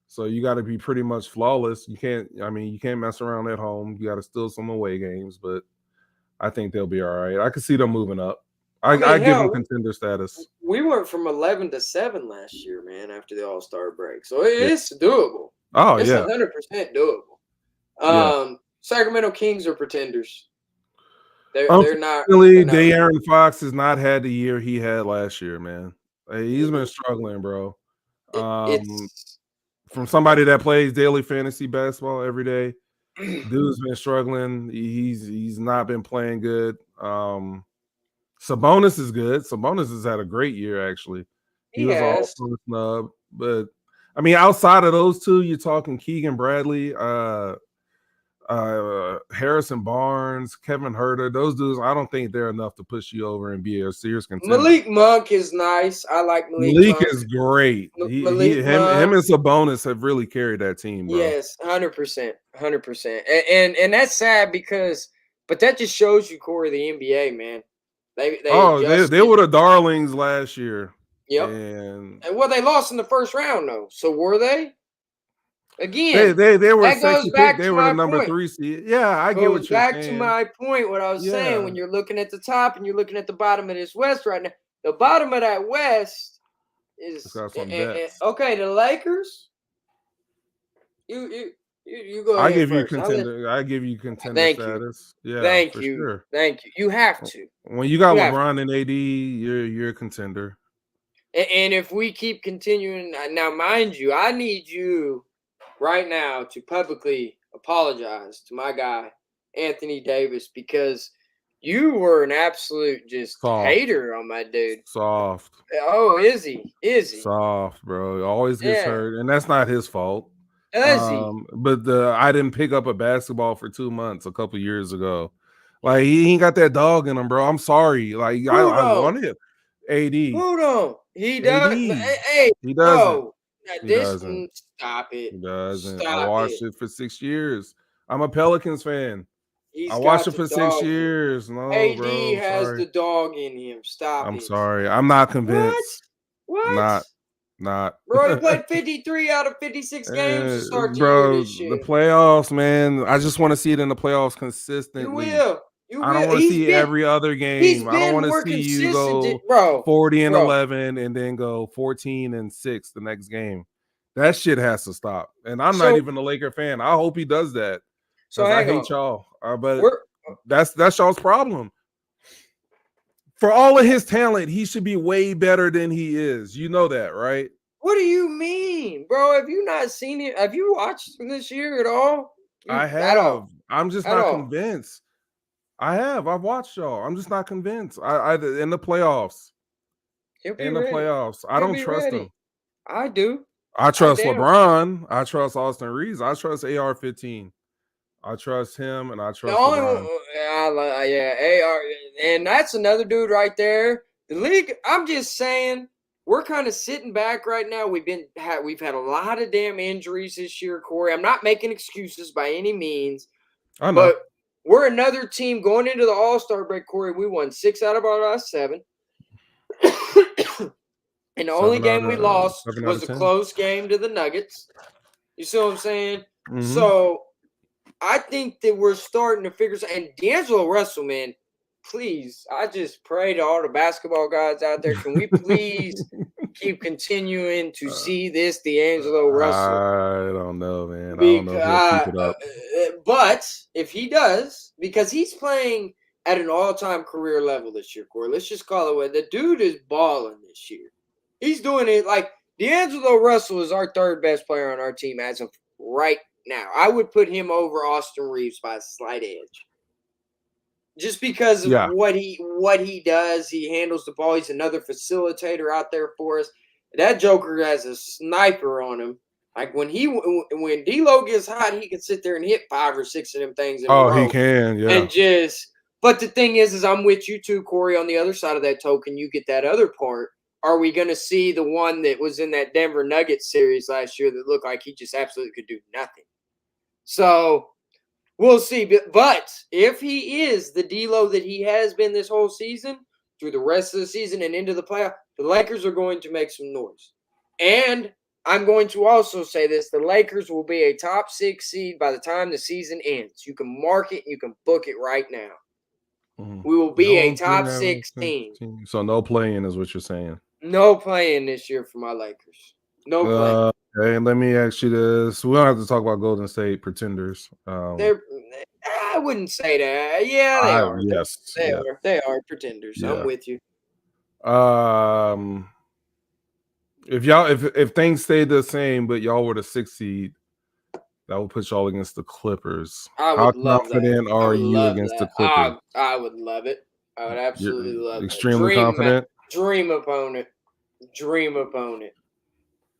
So you got to be pretty much flawless. You can't mess around at home. You got to steal some away games, but I think they'll be all right. I can see them moving up. I give them contender status. We went from 11-7 last year, man, after the All-Star break. So it's doable. Oh, it's yeah. 100% doable. Sacramento Kings are pretenders. They're not. De'Aaron Fox has not had the year he had last year, man. He's been struggling, bro. From somebody that plays daily fantasy basketball every day, dude's been struggling. He's not been playing good. Sabonis is good. Sabonis has had a great year, actually. He was all snub. But, I mean, outside of those two, you're talking Keegan Bradley, Harrison Barnes, Kevin Huerter. Those dudes, I don't think they're enough to push you over and be a serious contender. Malik Monk is nice. I like Malik Monk. Is great. Him and Sabonis have really carried that team, bro. Yes, 100%. And that's sad because, but that just shows you, Corey, the NBA, man. They were the darlings last year. Yep. And well, they lost in the first round though. So were they? Again, they were that goes back they to were my the number point. 3 seed. Yeah, I get what you're saying. Back to my point, what I was saying, when you're looking at the top and you're looking at the bottom of this West right now, the bottom of that West is okay. The Lakers, you go ahead. I give you contender status. Yeah, thank you. Sure. Thank you. You have to. When you got LeBron and AD, you're a contender. And if we keep continuing now, mind you, I need you right now to publicly apologize to my guy Anthony Davis because you were an absolute just hater on my dude. Soft. Oh, is he? Soft, bro. He always gets hurt, and that's not his fault. Is he? But I didn't pick up a basketball for 2 months a couple years ago. Like he ain't got that dog in him, bro. I'm sorry. Like I wanted it. AD. Hold on. He does. AD. Hey, He doesn't. no. He doesn't. Stop it. He doesn't. I Stop watched it. it for 6 years. I'm a Pelicans fan. I He's watched got it the for six dog in him. years. No, AD bro. I'm has sorry. the dog in him. Stop I'm it. sorry. I'm not What? convinced. What? Not. Bro, he played 53 out of 56 games to start the year Bro, this the year. playoffs, man. I just want to see it in the playoffs You consistently. will. You I don't will. want to see every other He's game. I don't been want to more see you consistent, go bro. 40 and Bro. 11 and then go 14-6 the next game. That shit has to stop. And I'm not So even a Laker fan. I hope he does that so because I hang hate on. y'all. But We're that's y'all's problem. For all of his talent, he should be way better than he is. You know that, right? What do you mean, bro? Have you not seen it? Have you watched him this year at all? I At have. all? I'm just At not all? convinced. I have. I've watched y'all. I'm just not convinced. I in the playoffs. He'll be In the ready. playoffs. I He'll don't be trust ready. him. I do. I I trust damn. LeBron. I trust Austin Reeves. I trust AR-15. I trust him and I The trust only LeBron. one, yeah, AR, and that's another dude right there. The league. I'm just saying, we're kind of sitting back right now. We've had a lot of damn injuries this year, Corey. I'm not making excuses by any means, I know. but we're another team going into the All-Star break, Corey. We won 6 out of our last 7. And the only game we lost 7 out was of a 10. close game to the Nuggets. You see what I'm saying? Mm-hmm. So I think that we're starting to figure something. And D'Angelo Russell, man, please, I just pray to all the basketball guys out there. Can we please keep continuing to see this D'Angelo Russell? I don't know, man. I don't know if he'll keep it up. But if he does, because he's playing at an all-time career level this year, Corey. Let's just call it what the dude is balling this year. He's doing it like D'Angelo Russell is our third best player on our team as of right now. I would put him over Austin Reeves by a slight edge. Just because of what he does, he handles the ball. He's another facilitator out there for us. That Joker has a sniper on him. Like when D'Lo gets hot, he can sit there and hit 5 or 6 of them things in a row. He can, yeah. And but the thing is I'm with you too, Corey. On the other side of that token, you get that other part. Are we going to see the one that was in that Denver Nuggets series last year that looked like he just absolutely could do nothing? So we'll see. But if he is the D'Lo that he has been this whole season, through the rest of the season and into the playoff, the Lakers are going to make some noise. And I'm going to also say this. The Lakers will be a top 6 seed by the time the season ends. You can mark it. You can book it right now. Mm-hmm. We will be a top 6 team. So no playing is what you're saying. No playing this year for my Lakers. No playing. Okay, let me ask you this. We don't have to talk about Golden State pretenders. I wouldn't say that. Yeah, they are. Yes, they are pretenders. Yeah. I'm with you. If things stay the same, but y'all were the 6th seed, that would put y'all against the Clippers. How confident are you against the Clippers? I would love it. I would absolutely love it. Extremely confident. Dream opponent.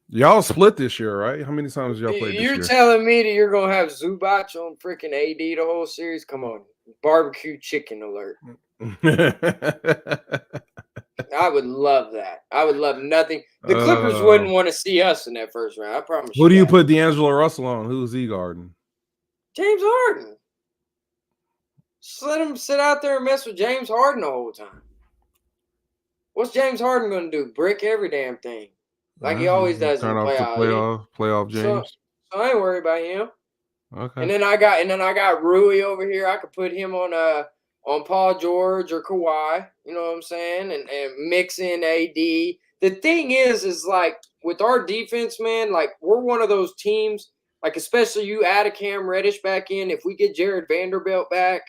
Y'all split this year, right? How many times y'all played this year? You're telling me that you're gonna have Zubac on freaking AD the whole series? Come on, barbecue chicken alert! I would love that. I would love nothing. The Clippers wouldn't want to see us in that first round. I promise you. Who do you put D'Angelo Russell on? Who's he guarding? James Harden. Just let him sit out there and mess with James Harden the whole time. What's James Harden going to do? Brick every damn thing. Like he always does in the playoff James. So I ain't worried about him. Okay. And then I got Rui over here. I could put him on Paul George or Kawhi. You know what I'm saying? And mix in AD. The thing is like with our defense, man, like we're one of those teams, like especially you add a Cam Reddish back in. If we get Jared Vanderbilt back,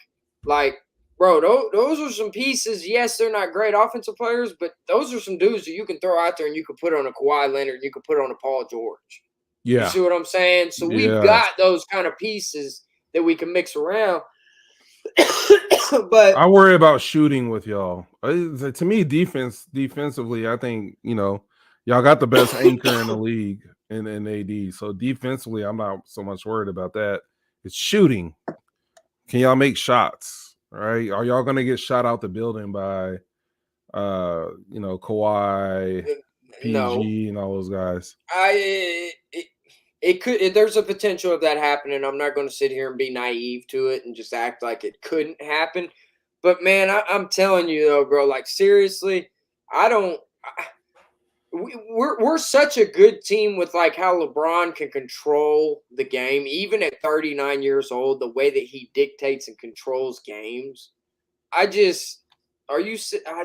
like, bro, those are some pieces. Yes, they're not great offensive players, but those are some dudes that you can throw out there and you can put on a Kawhi Leonard and you can put on a Paul George. Yeah. You see what I'm saying? So we've got those kind of pieces that we can mix around. But I worry about shooting with y'all. To me, defensively, I think, y'all got the best anchor in the league in AD. So defensively, I'm not so much worried about that. It's shooting. Can y'all make shots? Right? Are y'all gonna get shot out the building by Kawhi, No, PG, and all those guys. it could. There's a potential of that happening. I'm not going to sit here and be naive to it and just act like it couldn't happen. But man, I'm telling you though, bro. Like seriously, I don't. We're such a good team with like how LeBron can control the game, even at 39 years old. The way that he dictates and controls games, I just I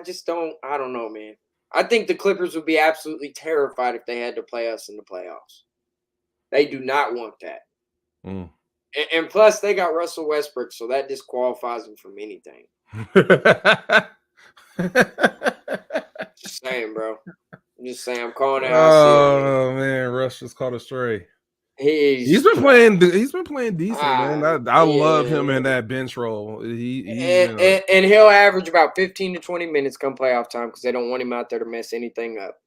just don't. I don't know, man. I think the Clippers would be absolutely terrified if they had to play us in the playoffs. They do not want that. Mm. And plus, they got Russell Westbrook, so that disqualifies them from anything. Just saying, bro. I'm just saying. I'm calling it how I see it, man. Oh man, Russ just caught a stray. He's He's been playing. He's been playing decent, man. I love him in yeah. that bench role. He's been. And he'll average about 15 to 20 minutes come playoff time because they don't want him out there to mess anything up.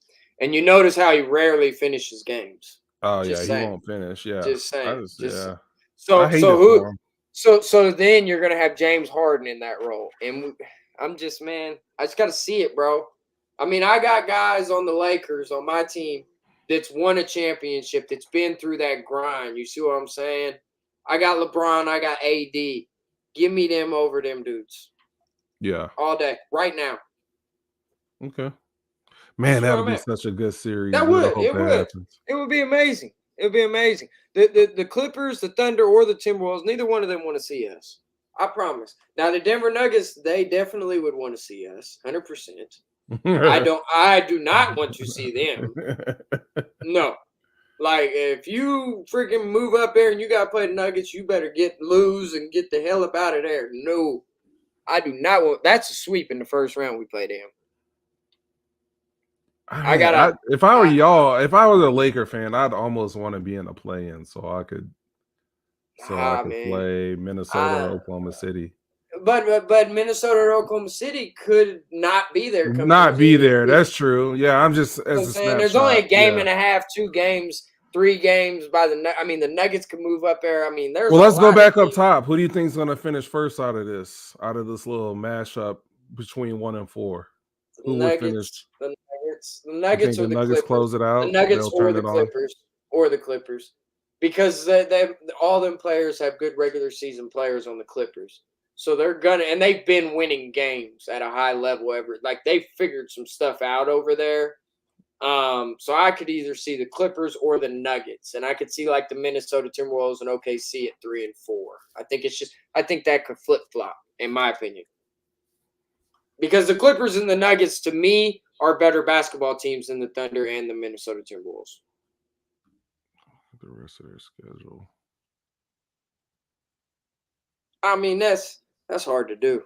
And you notice how he rarely finishes games. Oh Just yeah, he saying. won't finish. Yeah, Just saying. yeah. So I hate it for him. so then you're gonna have James Harden in that role, and I just got to see it, bro. I mean, I got guys on the Lakers on my team that's won a championship, that's been through that grind. You see what I'm saying? I got LeBron, I got AD. Give me them over them dudes. Yeah, all day, right now. Okay. Man, That's where that would I'm be at. such a good series. That Man. I would. hope It that would. happens. It would be amazing. It would be amazing. The Clippers, the Thunder, or the Timberwolves, neither one of them want to see us. I promise. Now the Denver Nuggets, they definitely would want to see us, 100%. I do not want to see them. No. Like if you freaking move up there and you gotta play the Nuggets, you better lose and get the hell up out of there. No. I do not want. That's a sweep in the first round we played them. If I were y'all, if I was a Laker fan, I'd almost want to be in a play-in so I could play Minnesota or Oklahoma City. But Minnesota or Oklahoma City could not be there. Not be there. That's true. Yeah, I'm just as a snapshot. There's only a game and a half, 2 games, 3 games by the Nuggets could move up there. I mean, there's. Well, let's go back up top. Who do you think is going to finish first out of this little mashup between 1 and 4? Who would finish? The Nuggets or the Nuggets Clippers. Close it out. The Nuggets or the Clippers, because they all them players have good regular season players on the Clippers. So and they've been winning games at a high level they've figured some stuff out over there. So I could either see the Clippers or the Nuggets, and I could see like the Minnesota Timberwolves and OKC at 3 and 4. I think that could flip flop, in my opinion, because the Clippers and the Nuggets to me are better basketball teams than the Thunder and the Minnesota Timberwolves. The rest of their schedule. I mean, that's hard to do.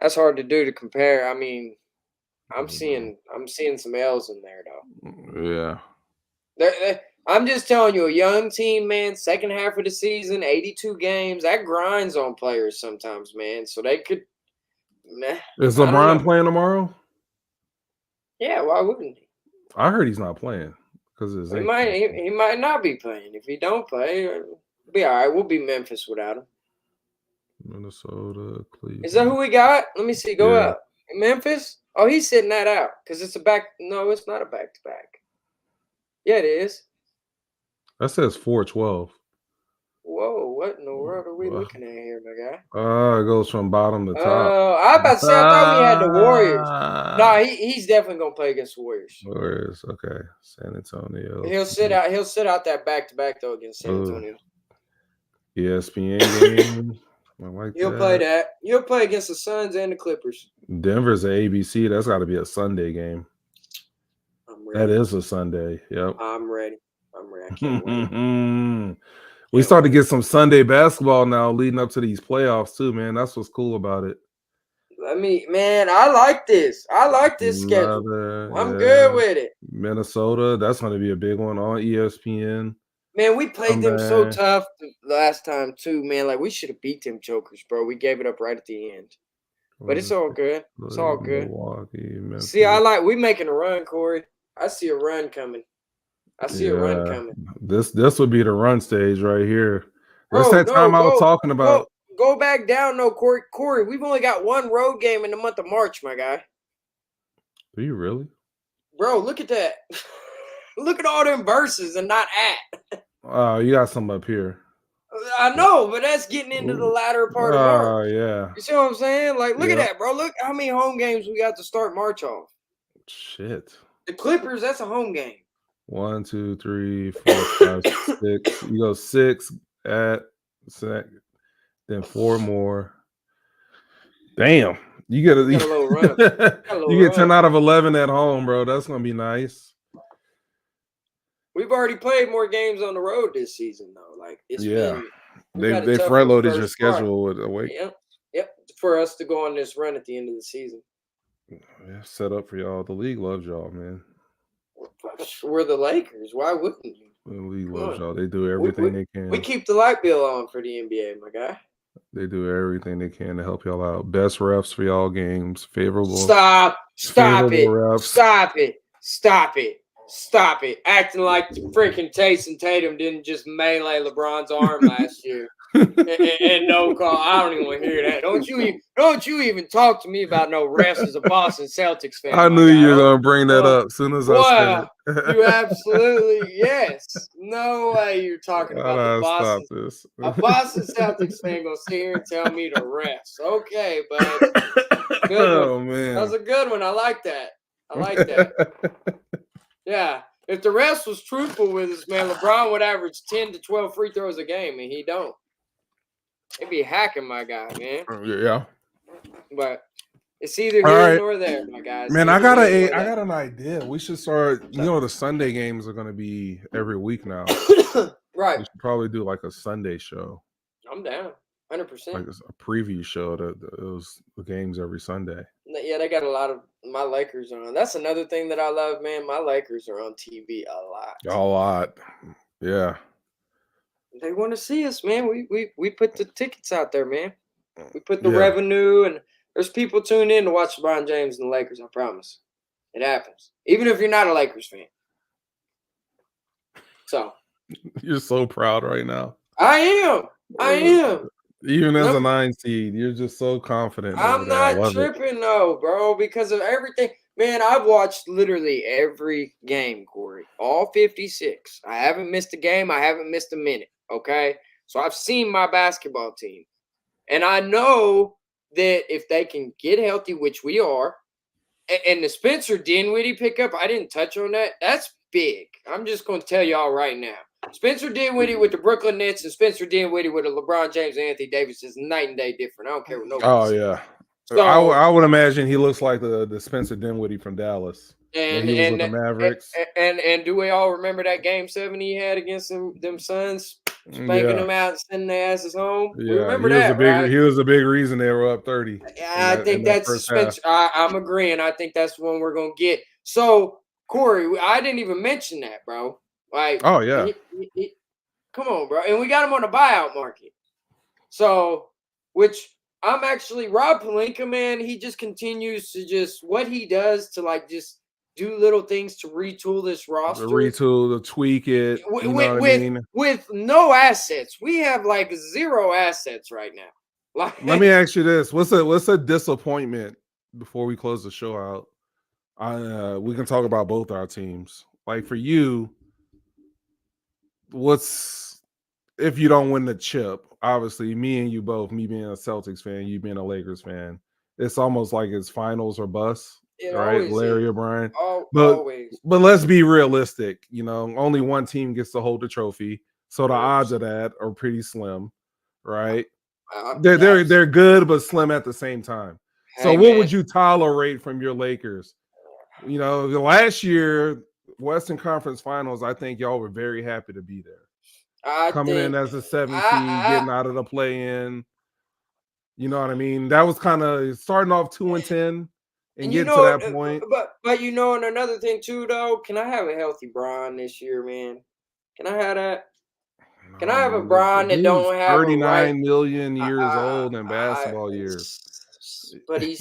That's hard to do to compare. I mean, I'm seeing some L's in there though. Yeah. I'm just telling you, a young team, man. Second half of the season, 82 games. That grinds on players sometimes, man. So they could. Is LeBron playing tomorrow? Yeah, why wouldn't he? I heard he's not playing because he might not be playing. If he don't play, it'll be all right. We'll be Memphis without him. Minnesota, Cleveland. Is that who we got? Let me see. Go out. Memphis? Oh, he's sitting that out because it's a back. No, it's not a back-to-back. Yeah, it is. That says 4-12. Whoa, what in the world are we looking at here, my guy? It goes from bottom to top. I about to say, I thought we had the Warriors. No, he's definitely gonna play against the Warriors. Warriors, okay. San Antonio. He'll sit out that back-to-back though against San Antonio. ESPN game. I like He'll play that. He'll play against the Suns and the Clippers. Denver's a ABC. That's got to be a Sunday game. I'm ready. That is a Sunday. Yep. I'm ready. I can't wait. We start to get some Sunday basketball now leading up to these playoffs too, man. That's what's cool about it. I like this. I like this schedule. I'm good with it. Minnesota, that's going to be a big one on ESPN. Man, we played them so tough last time too, man. Like we should have beat them jokers, bro. We gave it up right at the end. But it's all good. It's all good. Milwaukee, see, we making a run, Corey. I see a run coming. A run coming. This would be the run stage right here. That's that time I was talking about. Go back down, Corey. Corey, we've only got one road game in the month of March, my guy. Do you really? Bro, look at that. Look at all them verses and not at. Oh, you got some up here. I know, but that's getting into the latter part of March. Yeah. You see what I'm saying? Like, look at Yep. that, bro. Look how many home games we got to start March off. Shit. The Clippers, that's a home game. 1, 2, 3, 4, 5, 6. You go 6 at sec, then 4 more. Damn. You get Got a little run. you get 10 out of 11 at home, bro. That's gonna be nice. We've already played more games on the road this season, though. Like it's been. They front loaded your schedule with away. Yep. For us to go on this run at the end of the season. Yeah, set up for y'all. The league loves y'all, man. We're the Lakers. Why wouldn't you? The league loves y'all. They do everything they can. We keep the light bill on for the NBA, my guy. They do everything they can to help y'all out. Best refs for y'all games. Favorable. Stop it. Refs. Stop it. Acting like freaking Taysom Tatum didn't just melee LeBron's arm last year. and no call. I don't even want to hear that. Don't you even talk to me about no refs as a Boston Celtics fan. I knew you were gonna bring that up as soon as I said it. You absolutely yes. No way you're talking about the Boston. Stop this. A Boston Celtics fan gonna sit here and tell me to rest. Okay, but good one. Man. That was a good one. I like that. Yeah. If the rest was truthful with us, man, LeBron would average 10 to 12 free throws a game, and he don't. He'd be hacking my guy, man. Yeah. But it's either here or there, my guys. Man, I got an idea. We should start. The Sunday games are going to be every week now. Right. We should probably do like a Sunday show. I'm down, 100%. Like a preview show to those games every Sunday. Yeah, they got a lot of my Lakers on. That's another thing that I love, man. My Lakers are on TV a lot. Yeah. They want to see us, man. We put the tickets out there, man. We put the revenue, and there's people tuned in to watch LeBron James and the Lakers. I promise, it happens. Even if you're not a Lakers fan. So you're so proud right now. I am. Even as a 9 seed, you're just so confident. I'm not tripping though, bro, because of everything. Man, I've watched literally every game, Corey. All 56. I haven't missed a game. I haven't missed a minute. Okay, so I've seen my basketball team, and I know that if they can get healthy, which we are, and the Spencer Dinwiddie pickup, I didn't touch on that. That's big. I'm just going to tell y'all right now. Spencer Dinwiddie with the Brooklyn Nets and Spencer Dinwiddie with a LeBron James and Anthony Davis is night and day different. I don't care what nobody says. Yeah. So, I would imagine he looks like the Spencer Dinwiddie from Dallas. And he was with the Mavericks. And do we all remember that Game 7 he had against them Suns? Spanking them out and sending their asses home. Yeah, we remember that, right? He was a big reason they were up 30. I think that's Spencer. I'm agreeing. I think that's the one we're going to get. So, Corey, I didn't even mention that, bro. Like, oh, yeah. Come on, bro. And we got him on the buyout market. So, which I'm actually, Rob Pelinka, man, he just continues to what he does to, like, just do little things to retool this roster. To tweak it. With no assets. We have, like, 0 assets right now. Like, let me ask you this. What's a disappointment before we close the show out? We can talk about both our teams. Like, for you, if you don't win the chip? Obviously, me and you both, me being a Celtics fan, you being a Lakers fan, it's almost like it's finals or bust, right? Larry or Brian. Always. But let's be realistic. Only one team gets to hold the trophy, so the odds of that are pretty slim, right? They're good, but slim at the same time. So what would you tolerate from your Lakers? Last year, Western Conference Finals, I think y'all were very happy to be there. Coming in as a 7 seed, getting out of the play-in. You know what I mean? That was kind of starting off 2-10 and getting to that point. But and another thing too, though, can I have a healthy Bron this year, man? Can I have that? Can I have a Bron that don't have 39 million years old in basketball years? But he's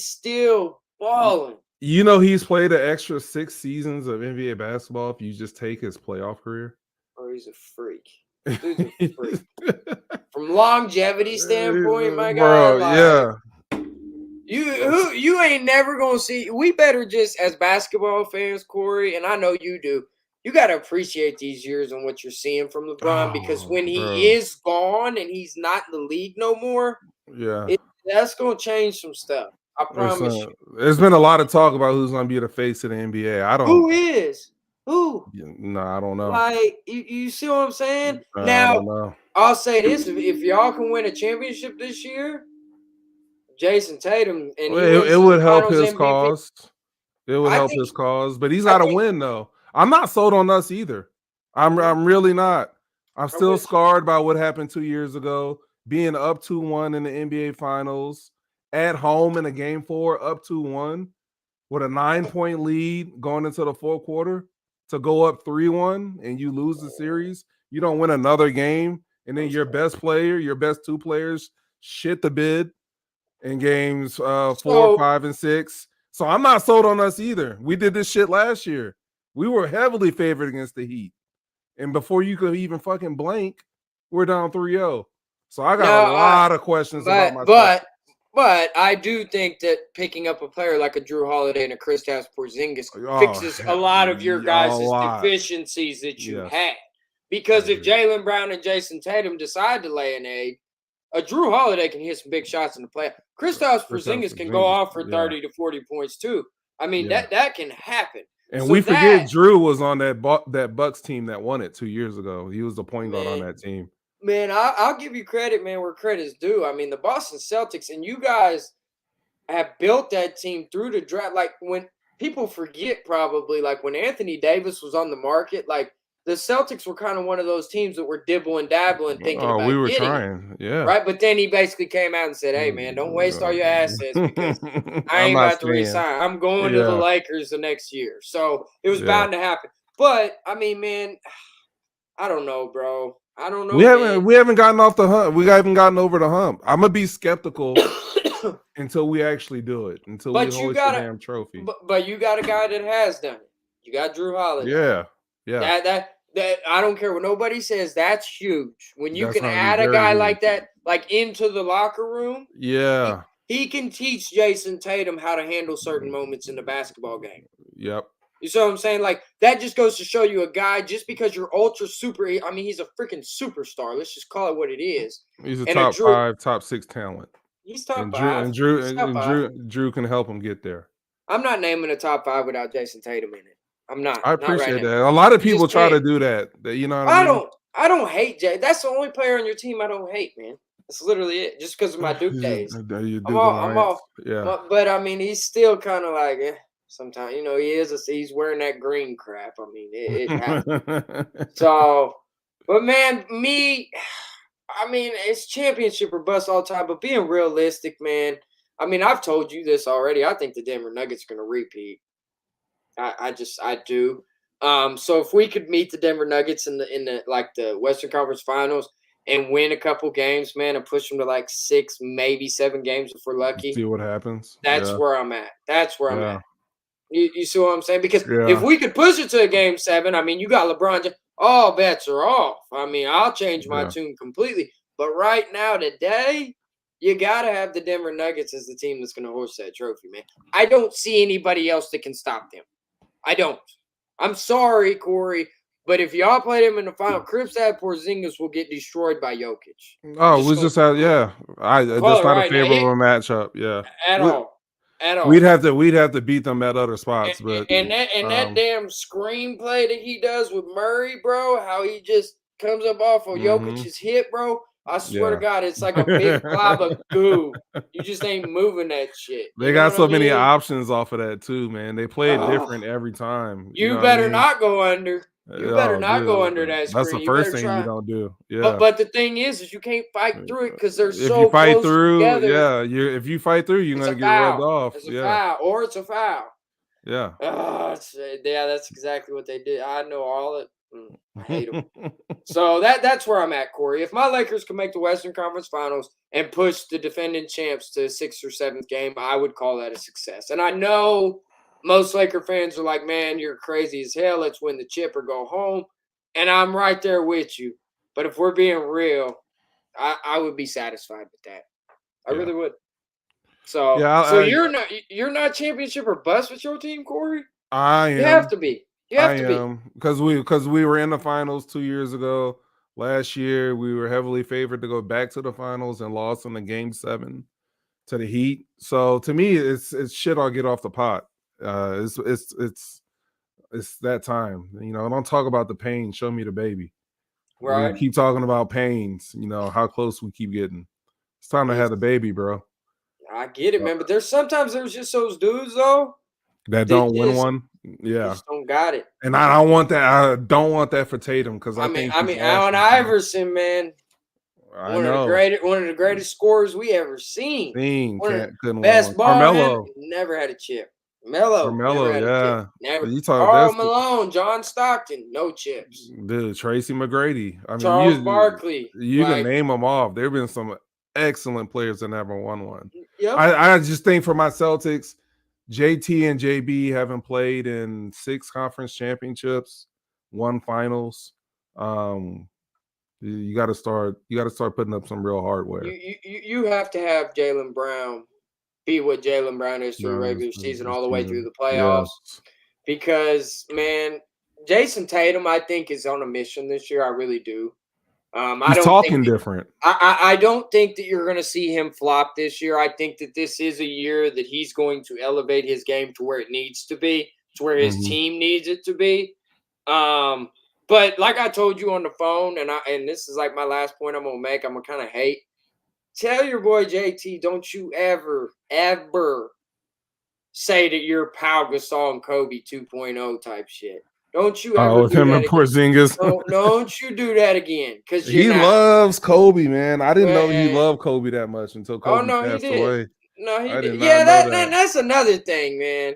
still balling. He's played an extra 6 seasons of NBA basketball if you just take his playoff career. Oh, he's a freak. Dude's a freak. From longevity standpoint, my guy. Bro, You ain't never gonna see. We better just as basketball fans, Corey, and I know you do. You got to appreciate these years and what you're seeing from LeBron because Oh, when he bro. is gone and he's not in the league no more, Yeah. that's gonna change some stuff. I promise you. There's been a lot of talk about who's going to be the face of the NBA. I don't. Who is who? No, I don't know. Like you see what I'm saying? I Now don't know. I'll say this: if y'all can win a championship this year, Jason Tatum, and Well, he it wins would help Finals his MVP, cause. It would I help think. his cause, but he's I got to think win though. I'm not sold on us either. I'm really not. I'm I'm still with you. scarred by what happened 2 years ago, being up 2-1 in the NBA Finals at home in a game 4, up 2-1 with a 9-point lead going into the fourth quarter to go up 3-1 and you lose the series. You don't win another game, and then your best player, your best two players, shit the bid in games 4, So 5, and 6. So I'm not sold on us either. We did this shit last year. We were heavily favored against the Heat. And before you could even fucking blink, we're down 3-0. So I got a now, lot of questions about but my Celtics. but but I do think that picking up a player like a Drew Holiday and a Kristaps Porzingis Oh, fixes a lot of your a guys' lot. deficiencies that you Yes, had. I Because if agree. Jalen Brown and Jason Tatum decide to lay an egg, a Drew Holiday can hit some big shots in the play. Kristaps Kristaps Porzingis can go Porzingis, off for yeah, 30 to 40 points too. I mean, yeah. that can happen. And So we forget that, Drew was on that Bucks team that won it 2 years ago. He was the point guard on man, that team. man, I'll give you credit, man, where credit's due. I mean, the Boston Celtics and you guys have built that team through the draft. Like when people forget, probably like when Anthony Davis was on the market, like the Celtics were kind of one of those teams that were dibble and dabbling, thinking Oh, we about were getting him, trying. Yeah. right? But then he basically came out and said, "Hey, man, don't waste all your assets because I I'm ain't not about to saying. resign. I'm going to the Yeah, Lakers the next year." So it was yeah. bound to happen. But I mean, man, I don't know, bro. I don't We know, man. haven't we haven't gotten off the hump. We haven't gotten over the hump. I'm gonna be skeptical until we actually do it. Until we But you hoist the got to damn trophy. but you got a guy that has done it. You got Drew Holiday. Yeah, yeah. That I don't care what nobody says. That's huge. When you That's can gonna be add a very guy huge. like that, like into the locker room, he, Yeah. he can teach Jason Tatum how to handle certain moments in the basketball game. Yep. You see what I'm saying? Like that just goes to show you a guy just because you're ultra super. I mean, he's a freaking superstar. Let's just call it what it is. He's a And a top Drew, 5, top 6 talent. he's top And Drew five. and Drew He's and, top and five. Drew can help him get there. I'm not naming a top five without Jason Tatum in it. I'm not. I Not right appreciate now. that. A lot of You people just try can't. to do that. You know what I I mean? don't. I don't hate Jay. That's the only player on your team I don't hate, man. That's literally it. Just because of my Duke days. You I'm do the all. I'm Lions. all. Yeah. But I mean, he's still kind of like. Sometimes he is. He's wearing that green crap. I mean, it happens. So, but man, me. I mean, it's championship or bust all time. But being realistic, man. I mean, I've told you this already. I think the Denver Nuggets are going to repeat. I do. So if we could meet the Denver Nuggets in the like the Western Conference Finals and win a couple games, man, and push them to like 6, maybe 7 games if we're lucky, See what happens. that's Yeah. where I'm at. That's where I'm Yeah. at. You see what I'm saying? Because if Yeah. we could push it to a game 7, I mean, you got LeBron. All bets are off. I mean, I'll change my Yeah. tune completely. But right now, today, you got to have the Denver Nuggets as the team that's going to host that trophy, man. I don't see anybody else that can stop them. I don't. I'm sorry, Corey, but if y'all play them in the final, Kristaps Porzingis will get destroyed by Jokic. I'm Oh, just we gonna just had call yeah. That's it not a right now. favorable matchup. Yeah. At We, all, at we'd all. have to beat them at other And, spots, but that damn screenplay that he does with Murray, bro, how he just comes up off of mhm, Jokic's hit, bro. I swear to yeah. God, it's like a big glob of goo. You just ain't moving that shit. They You know got what I so many mean? options off of that too, man. They play it Oh, different every time. You know you what I better mean? not go under. You better Oh, not go dude, under that that's the screen. You first better thing you try. don't do. But Yeah. but the thing is you can't fight through it because they're If you so fight close through, together. yeah, if you fight through, you're It's a gonna get rubbed foul. off. It's a Yeah, foul, or it's a foul. yeah. Yeah, that's exactly what they did. I know all it. I hate them. So that's where I'm at, Corey. If my Lakers can make the Western Conference Finals and push the defending champs to 6th or 7th game, I would call that a success. And I know most Laker fans are like, "Man, you're crazy as hell. Let's win the chip or go home." And I'm right there with you. But if we're being real, I would be satisfied with that. I Yeah. really would. So, Yeah, you're not championship or bust with your team, Corey. I You have am. to be. You I have to be. am because we were in the finals 2 years ago. Last year we were heavily favored to go back to the finals and lost in the game 7 to the Heat. So to me, it's shit. I'll get off the pot. It's that time. Don't talk about the pain. Show me the baby. We Right. keep talking about pains. How close we keep getting. It's time to have the baby, bro. I get it, man. But there's just those dudes though. That They don't win just one. they Yeah. just don't got it. And I don't want that. I don't want that for Tatum because I I mean, think I he's mean, Allen awesome, man. Iverson, man, I know. one of the greatest scorers we ever seen. Dean One of the couldn't win one. best ball handlers. Carmelo. Never had a chip. Melo never Carmelo, had a chip. yeah. Never. You talk Karl that's Malone, John Stockton, no chips. dude, Tracy McGrady. I mean, Charles you Barkley, you can like, name them off. There have been some excellent players that never won one. yep. I just think for my Celtics, JT and JB haven't played in 6 conference championships, 1 finals. You got to start putting up some real hardware. You have to have Jaylen Brown be what Jaylen Brown is through the regular season all the way through the playoffs. Yes. Because, man, Jason Tatum, I think, is on a mission this year. I really do. He's talking different. I don't think that you're going to see him flop this year. I think that this is a year that he's going to elevate his game to where it needs to be, to where his team needs it to be. But like I told you on the phone, and this is like my last point I'm gonna make. I'm gonna kind of hate. Tell your boy JT, don't you ever say that you're Pau Gasol and Kobe 2.0 type shit. Don't you ever with do him that and again. Porzingis. Don't you do that again, because He loves Kobe, man. I didn't know he Man. loved Kobe that much until Kobe no, he passed did. away. No, he I did. did Yeah, not know that. that's another thing, man.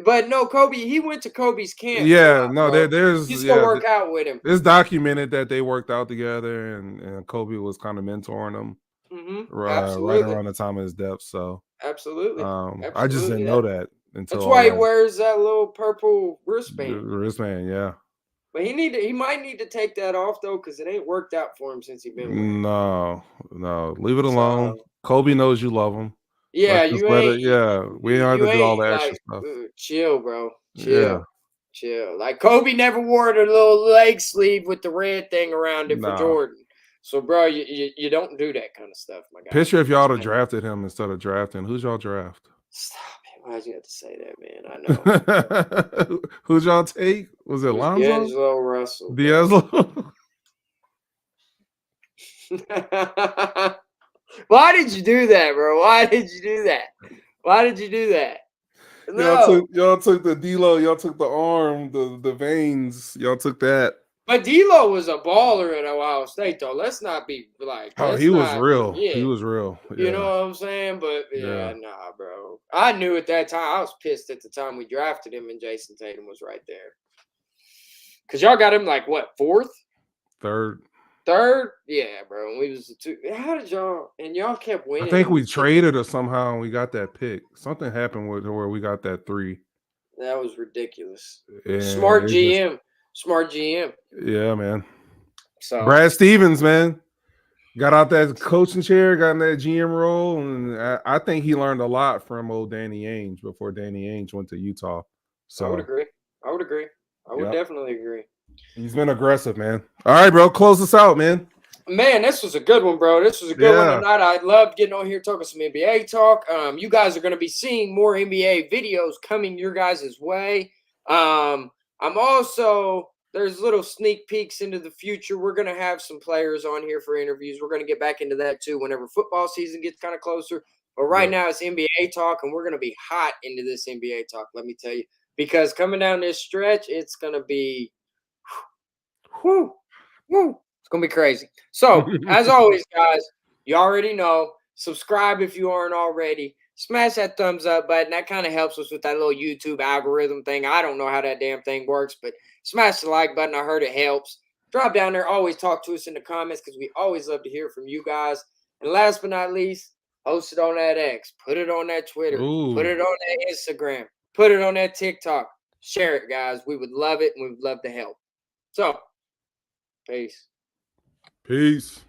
But no, Kobe, he went to Kobe's camp. Yeah, no, bro. there's He used to work out with him. It's documented that they worked out together, and Kobe was kind of mentoring him right around the time of his death. So Absolutely. I just didn't know that until That's why he wears that little purple wristband. Wristband, yeah. But he might need to take that off though, because it ain't worked out for him since he been wearing it. No, leave it alone. Kobe knows you love him. Yeah, we don't have to do all the extra stuff. Chill, bro. Chill. Like Kobe never wore the little leg sleeve with the red thing around it for Jordan. So, bro, you don't do that kind of stuff, my guy. Picture if y'all had drafted him instead of drafting. Who'd y'all draft? Stop it. Why'd you have to say that, man? I know. Who'd y'all take? Was it Lonzo? D'Angelo Russell. D'Angelo? Why did you do that, bro? Why did you do that? No. Y'all took the D-Lo, y'all took the arm, the veins, y'all took that. But D-Lo was a baller at Ohio State, though. Let's not be like. He was real. Yeah. He was real. Yeah. You know what I'm saying? But nah, bro. I knew at that time. I was pissed at the time we drafted him, and Jason Tatum was right there. Cause y'all got him like what, 4th? Third? Yeah, bro. And we was the 2. How did y'all? And y'all kept winning. I think we traded or somehow and we got that pick. Something happened with where we got that 3. That was ridiculous. Yeah, Smart GM. Yeah, man. So Brad Stevens, man, got out that coaching chair, got in that GM role, and I think he learned a lot from old Danny Ainge before Danny Ainge went to Utah. So I would agree. I would definitely agree. He's been aggressive, man. All right, bro, close us out, man. Man, this was a good one, bro. This was a good one tonight. I loved getting on here talking some NBA talk. You guys are going to be seeing more NBA videos coming your guys' way. I'm also, there's little sneak peeks into the future. We're going to have some players on here for interviews. We're going to get back into that too whenever football season gets kind of closer. But right now it's NBA talk, and we're going to be hot into this NBA talk, let me tell you. Because coming down this stretch, it's going to be whoo. It's going to be crazy. So, as always, guys, you already know, subscribe if you aren't already. Smash that thumbs up button. That kind of helps us with that little YouTube algorithm thing. I don't know how that damn thing works, but smash the like button. I heard it helps. Drop down there. Always talk to us in the comments because we always love to hear from you guys. And last but not least, post it on that X. Put it on that Twitter. Put it on that Instagram. Put it on that TikTok. Share it, guys. We would love it, and we would love to help. So, peace. Peace.